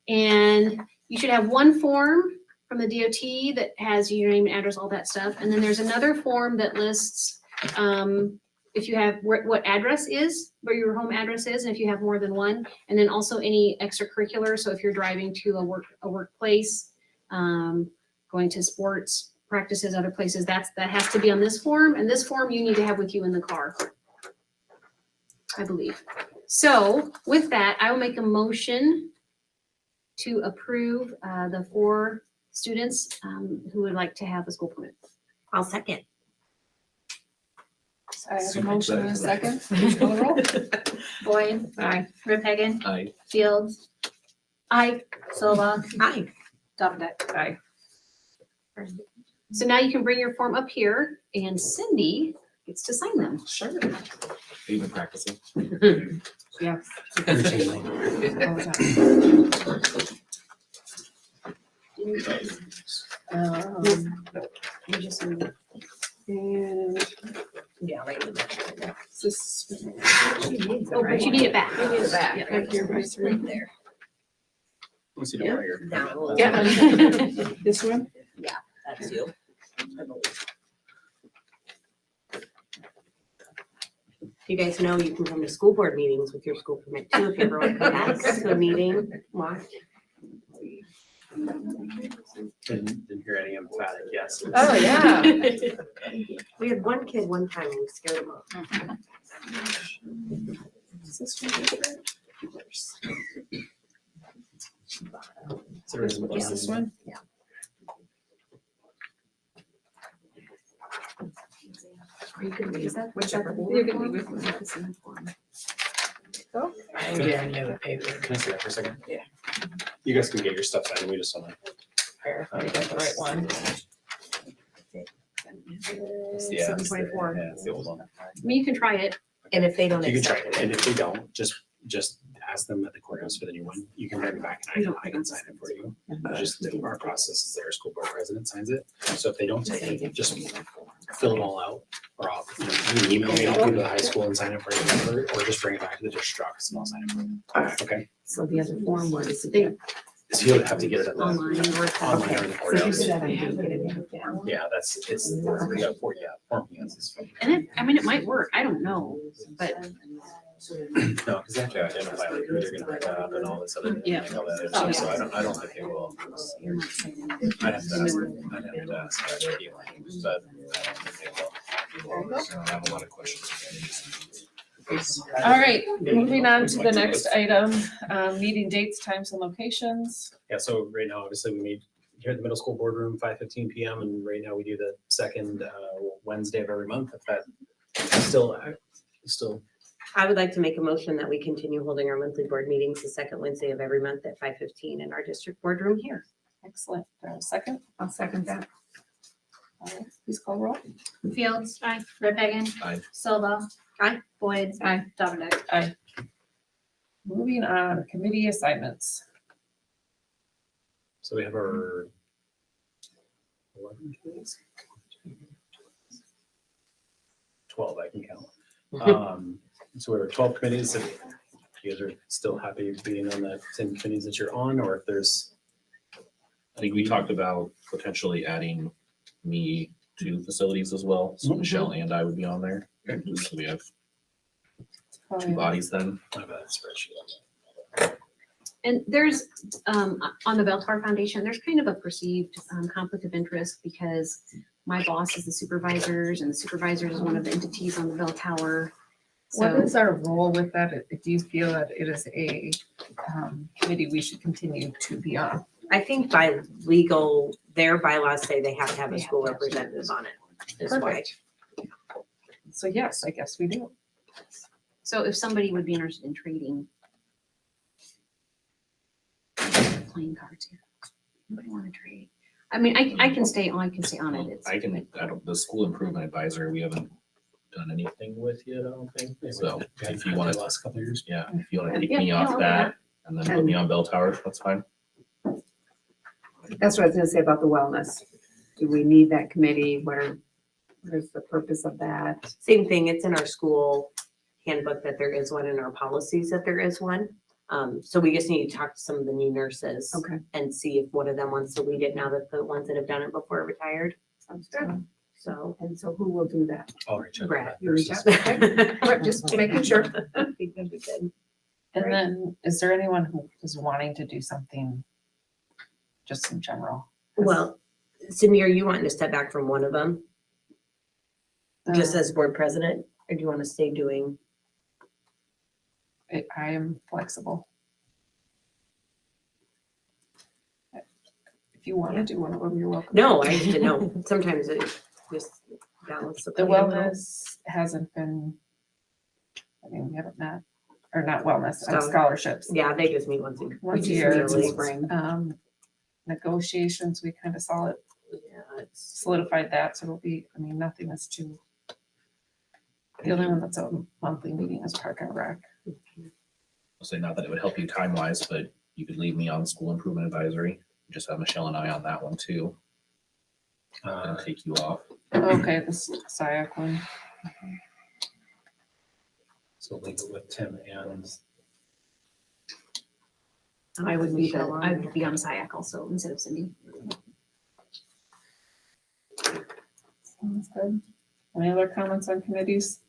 And you should have one form from the DOT that has your name and address, all that stuff. And then there's another form that lists if you have what address is, where your home address is, and if you have more than one, and then also any extracurricular. So if you're driving to a workplace, going to sports practices, other places, that has to be on this form, and this form you need to have with you in the car, I believe. So with that, I will make a motion to approve the 4 students who would like to have a school permit. I'll second. I have a motion and a second. Please call the roll. Boyd. Aye. Riphagen. Aye. Fields. Aye. Silva. Aye. Dominic. Aye. So now you can bring your form up here and Cindy gets to sign them. Sure. You've been practicing. Yes. You just need it. And Yeah, right. this. Oh, but you need it back. You need it back. Yeah. Right here, right through there. Unless you don't want your. Down a little. Yeah. This one? Yeah, that's you. I believe. You guys know you can come to school board meetings with your school permit too, if you ever want to come back to a meeting, watch. Didn't hear any emphatic yes. Oh, yeah. We had one kid one time, and we scared him off. Is this one different? What's this one? Yeah. Or you can leave that, whichever. You can leave it with this in the form. I didn't get any other paper. Can I see that for a second? Yeah. You guys can get your stuff signed, we just want to. Verify you got the right one. Yeah. 724. Yeah, it's the old one. I mean, you can try it. And if they don't You can try accept it, and if they don't, just ask them at the courthouse for the new one. You can bring it back and I can sign it for you. Just our process is there, school board president signs it. So if they don't take it, just fill it all out. Or I'll, you can email me, I'll go to the high school and sign it for you, or just bring it back to the district office and I'll sign it for you. Okay? So the other form was they So you'll have to get it at the online or. online or the So you courthouse. said that I didn't get it down. Yeah, it's, Form P.S. And it, I mean, it might work. I don't know, but No, because they have to identify like who they're gonna pick up and all this other. Yeah. all that other stuff. So I don't think they will. I'd have to ask actually, but I don't think they will. So I have a lot of questions. All right, moving on to the next item, meeting dates, times and locations. Yeah, so right now, obviously, we meet here at the middle school boardroom, 5:15 PM, and right now we do the second Wednesday of every month. If that still. I would like to make a motion that we continue holding our monthly board meetings the second Wednesday of every month at 5:15 in our district boardroom here. Excellent. Do I have a second? I'll second that. All right, please call roll. Fields. Aye. Redpagan. Aye. Silva. Aye. Boyd. Aye. Dominic. Aye. Moving on, committee assignments. So we have our 11 committees? 12, I can count. So we have 12 committees. If you guys are still happy being on the same committees that you're on, or if there's. I think we talked about potentially adding me to facilities as well, so Michelle and I would be on there. Just so we have two bodies then. I have a spreadsheet. and there's on the Bell Tower Foundation, there's kind of a perceived conflict of interest because my boss is the supervisors and the supervisors is one of the entities on the Bell Tower. What So is our role with that? Do you feel that it is a committee we should continue to be on? I think by legal, their bylaws say they have to have a school representative on it. Is why. Perfect. So yes, I guess we do. so if somebody would be interested in trading playing cards here, anybody want to trade? I mean, I can stay on. I can stay on it. It's I don't, the school improvement advisor, we haven't done anything with yet, I don't think. So if you want The to, last couple of years. yeah, if you want to take Yeah, me yeah, off I'll do that and then put me on Bell Tower, that's fine. That's what I was gonna say about the wellness. Do we need that committee? What is the purpose of that? Same thing, it's in our school handbook that there is one, in our policies that there is one. So we just need to talk to some of the new nurses. Okay. And see if one of them wants to lead it now that the ones that have done it before are retired. Sounds good. So And so who will do that? I'll reach out. to Brad, that You reach person. out? Okay. All right, just making sure. I think that'd be good. And then is there anyone who is wanting to do something just in general? Well, Cindy, are you wanting to step back from one of them? Just as board president, or do you want to stay doing? I am flexible. If you want to do one of them, you're welcome. No, I just didn't know. Sometimes it just balance. The wellness hasn't been, I mean, we haven't met, or not wellness, scholarships. Yeah, they just meet once a Once a just year. meet in the spring. Negotiations, we kind of saw it, Yeah, solidified that, so it'll be, I mean, nothing is too. The only one that's a monthly meeting is Park and Rec. I'll say not that it would help you time wise, but you could leave me on school improvement advisory. Just have Michelle and I on that one too. And take you off. Okay, this SIAC one. So leave it with Tim and. I would be on SIAC also instead of Cindy. Sounds good. Any other comments on committees?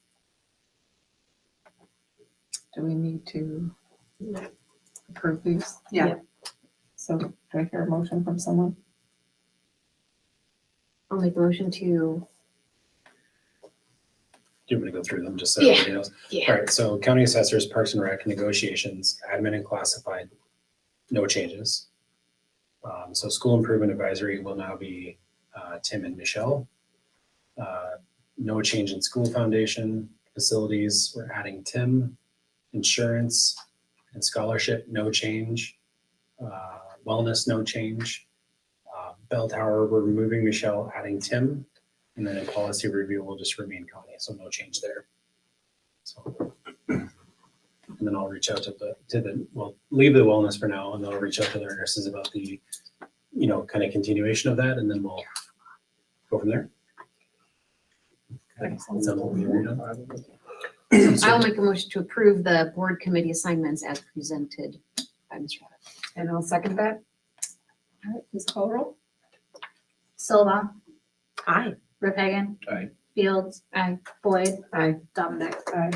Do we need to approve these? Yeah. So do I hear a motion from someone? I'll make a motion to. Do you want me to go through them just so Yeah. everybody knows? Yeah. All right, so county assessors, parks and rec, negotiations, admin and classified, no changes. So School Improvement Advisory will now be Tim and Michelle. No change in school foundation. Facilities, we're adding Tim. Insurance and scholarship, no change. Wellness, no change. Bell Tower, we're removing Michelle, adding Tim. And then in policy review, we'll just remain Connie, so no change there. So, and then I'll reach out to the, well, leave the wellness for now, and then I'll reach out to their nurses about the, kind of continuation of that, and then we'll go from there. I'll make a motion to approve the board committee assignments as presented by Ms. Rada. And I'll second that. All right, please call roll. Silva, Aye. Rip Hagan. Aye. Fields. Aye. Boyd. Aye. Dominic. Aye.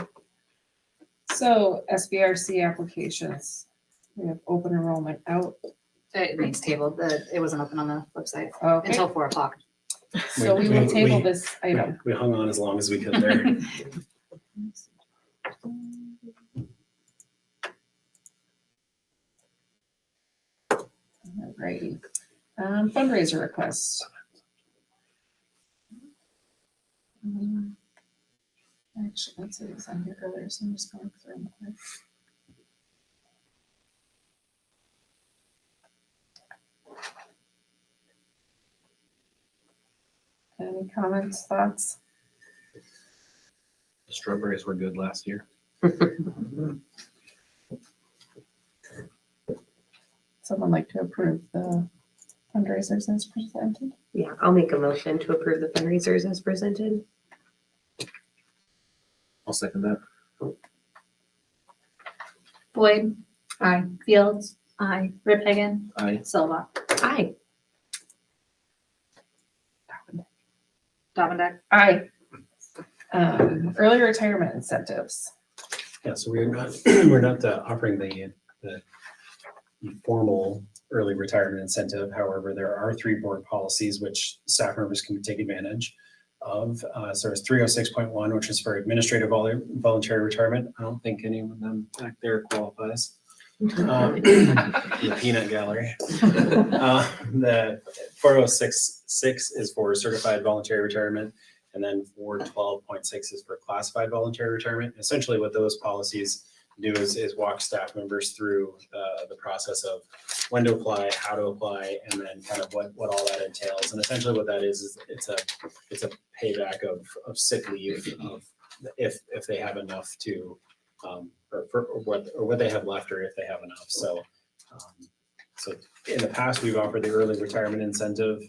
So SBRC applications, we have open enrollment out. It remains tabled. It wasn't open on the website Okay, until 4 o'clock. so we will table this item. We hung on as long as we could there. Alrighty. Fundraiser request. Actually, let's see, it was on here earlier, so I'm just going through them quick. Any comments, thoughts? The strawberries were good last year. Someone like to approve the fundraisers as presented? Yeah, I'll make a motion to approve the fundraisers as presented. I'll second that. Boyd. Aye. Fields. Aye. Rip Hagan. Aye. Silva. Aye. Dominic. Aye. Early retirement incentives. Yeah, so we're not offering the formal early retirement incentive. However, there are 3 board policies which staff members can take advantage of. So there's 306.1, which is for administrative voluntary retirement. I don't think any of them back there qualifies. The peanut gallery. The 406.6 is for certified voluntary retirement, and then 412.6 is for classified voluntary retirement. Essentially, what those policies do is walk staff members through the process of when to apply, how to apply, and then kind of what all that entails. And essentially, what that is it's a payback of sick leave if they have enough to. Or what they have left, or if they have enough. So in the past, we've offered the early retirement incentive,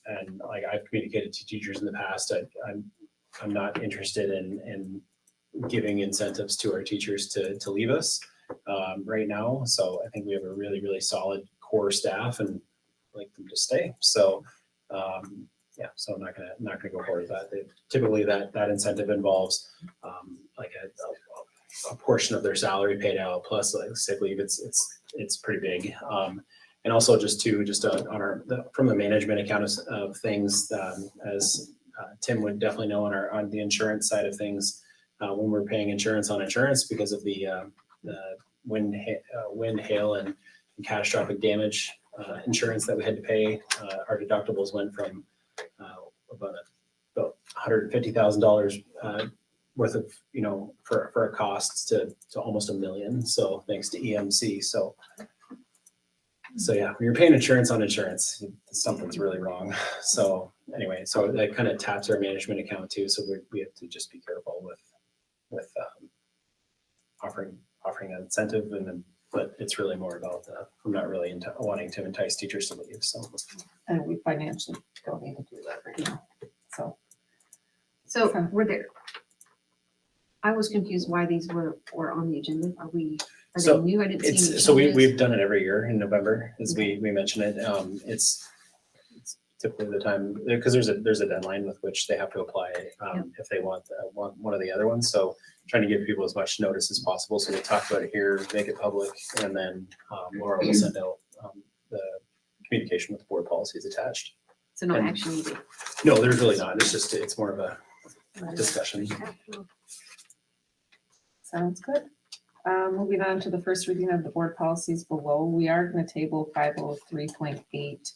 and like I've communicated to teachers in the past, I'm not interested in giving incentives to our teachers to leave us right now. So I think we have a really, really solid core staff, and I'd like them to stay. So yeah, so I'm not gonna go forward with that. Typically, that incentive involves like a portion of their salary paid out plus like sick leave. It's pretty big. And also from the management account of things, as Tim would definitely know on the insurance side of things, when we're paying insurance on insurance because of the wind, hail, and catastrophic damage insurance that we had to pay, our deductibles went from about $150,000 worth of, for a cost to almost $1 million. So thanks to EMC. So yeah, when you're paying insurance on insurance, something's really wrong. So anyway, so that kind of taps our management account too. So we have to just be careful with offering an incentive, but it's really more about I'm not really wanting to entice teachers to leave. So And we financially don't need to do that right now. So I was confused why these were on the agenda. Are they new? I didn't see any So changes. we've done it every year in November, as we mentioned it. It's typically the time, because there's a deadline with which they have to apply if they want one of the other ones. So trying to give people as much notice as possible. So we talk about it here, make it public, and then Laura will send out the communication with the board policies attached. So no action needed. No, there's really not. It's more of a discussion. Sounds good. Moving on to the first reading of the board policies below, we are going to table 503.8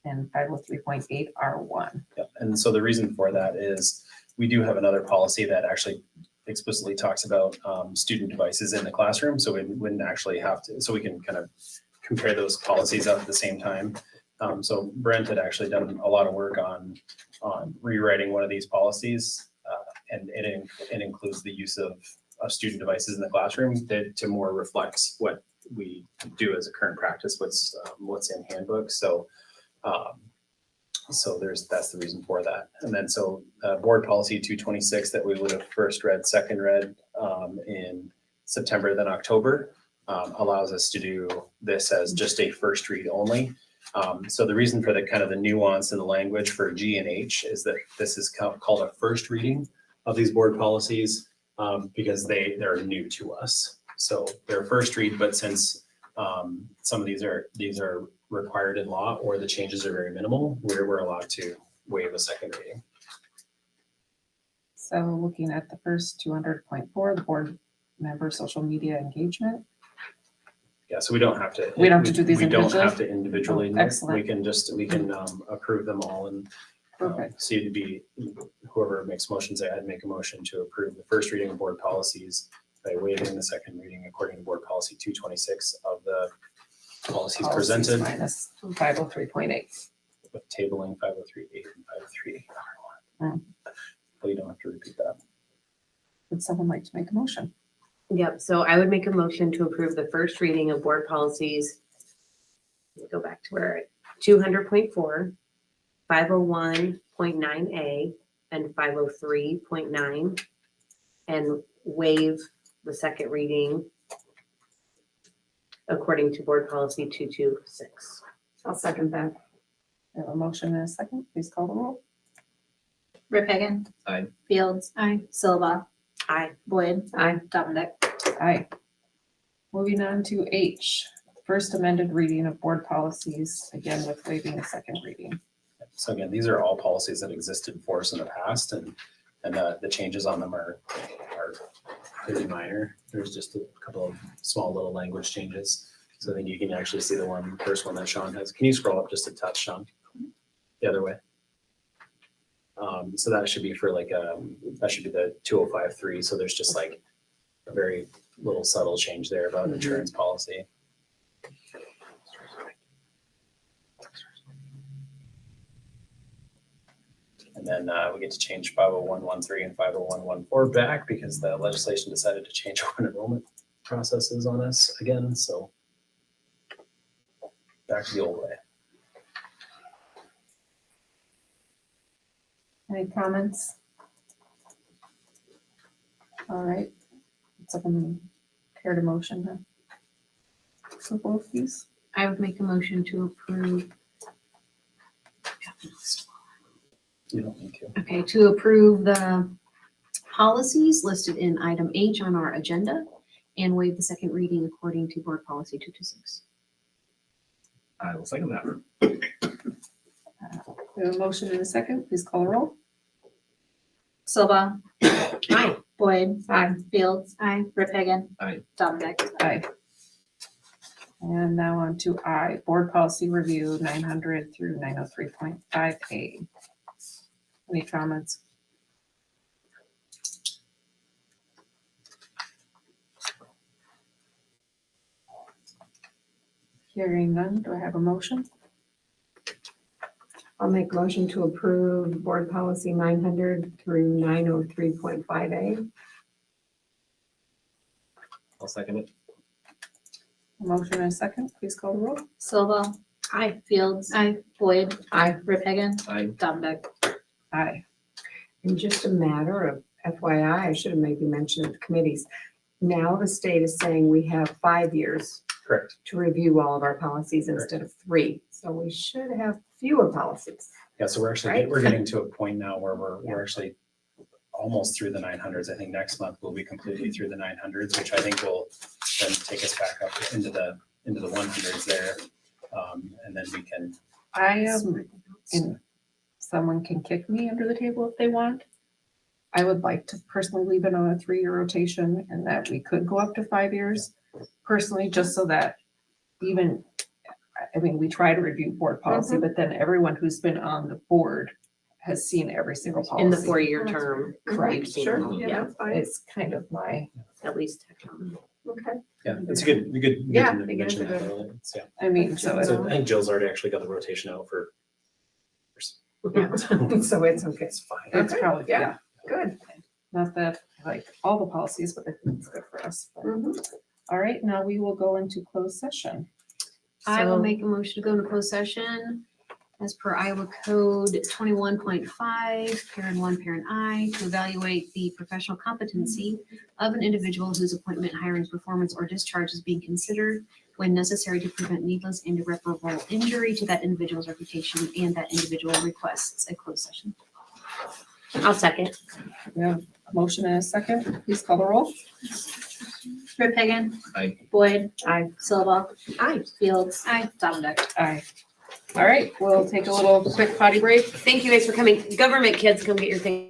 and 503.8R1. Yep. And so the reason for that is we do have another policy that actually explicitly talks about student devices in the classroom. So we wouldn't actually have to, so we can kind of compare those policies up at the same time. So Brent had actually done a lot of work on rewriting one of these policies. And it includes the use of student devices in the classroom to more reflect what we do as a current practice, what's in handbooks. So that's the reason for that. And then board policy 226 that we would have second read in September, then October, allows us to do this as just a first read only. So the reason for the kind of the nuance in the language for G and H is that this is called a first reading of these board policies because they're new to us. So they're first read, but since some of these are required in law or the changes are very minimal, we're allowed to waive a second reading. So looking at the first 200.4, the board member social media engagement. Yeah, so we don't have to. We don't have to do these We don't individually? have to individually. Oh, excellent. We can approve them all and Perfect. see to be whoever makes motions, I'd make a motion to approve the first reading of board policies by waiving the second reading according to board policy 226 of the policies presented. Minus 503.8. With tabling 503.8 and 503.1. But you don't have to repeat that. Would someone like to make a motion? Yep, so I would make a motion to approve the first reading of board policies. Let me go back to where 200.4, 501.9A, and 503.9, and waive the second reading according to board policy 226. I'll second that. We have a motion and a second. Please call the roll. Rip Hagan. Aye. Fields. Aye. Silva. Aye. Boyd. Aye. Dominic. Aye. Moving on to H, first amended reading of board policies, again with waiving a second reading. So again, these are all policies that existed for us in the past, and the changes on them are pretty minor. There's just a couple of small little language changes. So I think you can actually see the first one that Sean has. Can you scroll up just a touch, Sean? The other way. So that should be for that should be the 2053. So there's just like a very little subtle change there about insurance policy. And then we get to change 50113 and 50114 back because the legislation decided to change open enrollment processes on us again. So back to the old way. Any comments? All right. Someone care to motion then? So both these? I would make a motion to approve. You don't need to. Okay, to approve the policies listed in item H on our agenda and waive the second reading according to board policy 226. I will second that. We have a motion and a second. Please call the roll. Silva. Aye. Boyd. Aye. Fields. Aye. Rip Hagan. Aye. Dominic. Aye. And now on to I, board policy review 900 through 903.5A. Any comments? Hearing none, do I have a motion? I'll make a motion to approve board policy 900 through 903.5A. I'll second it. A motion and a second, please call the roll. Silva. Aye. Fields. Aye. Boyd. Aye. Rip Hagan. Aye. Dominic. Aye. And just a matter of FYI, I should have maybe mentioned the committees. Now the state is saying we have 5 years Correct. to review all of our policies instead of 3. So we should have fewer policies. Yeah, so we're actually Right? we're getting to a point now where we're actually almost through the 900s. I think next month we'll be completely through the 900s, which I think will then take us back up into the 100s there, and then we can. I am, and someone can kick me under the table if they want. I would like to personally leave it on a 3-year rotation and that we could go up to 5 years personally, just so that even, I mean, we try to review board policy, but then everyone who's been on the board has seen every single policy. In the 4-year term. Correct. You've seen Sure, them all. yeah, that's fine. It's kind of my, At least. Okay. Yeah, it's a good, Yeah, to I think mention it's a that. good- It's- Yeah. I mean, so it's, So I think Jill's already actually got the rotation out for. Yeah. So it's okay. It's fine. it's Okay, probably, yeah. yeah. Good. Not that I like all the policies, but I think it's good for us. But- Mhm. All right, now we will go into closed session. I will So- make a motion to go into closed session as per Iowa Code 21.5, Parent 1, Parent I, to evaluate the professional competency of an individual whose appointment, hiring, performance, or discharge is being considered when necessary to prevent needless and irreparable injury to that individual's reputation, and that individual requests a closed session. I'll second. We have a motion and a second. Please call the roll. Rip Hagan. Aye. Boyd. Aye. Silva. Aye. Fields. Aye. Dominic. Aye. All right, we'll take a little quick potty break. Thank you guys for coming. Government kids, come get your thing.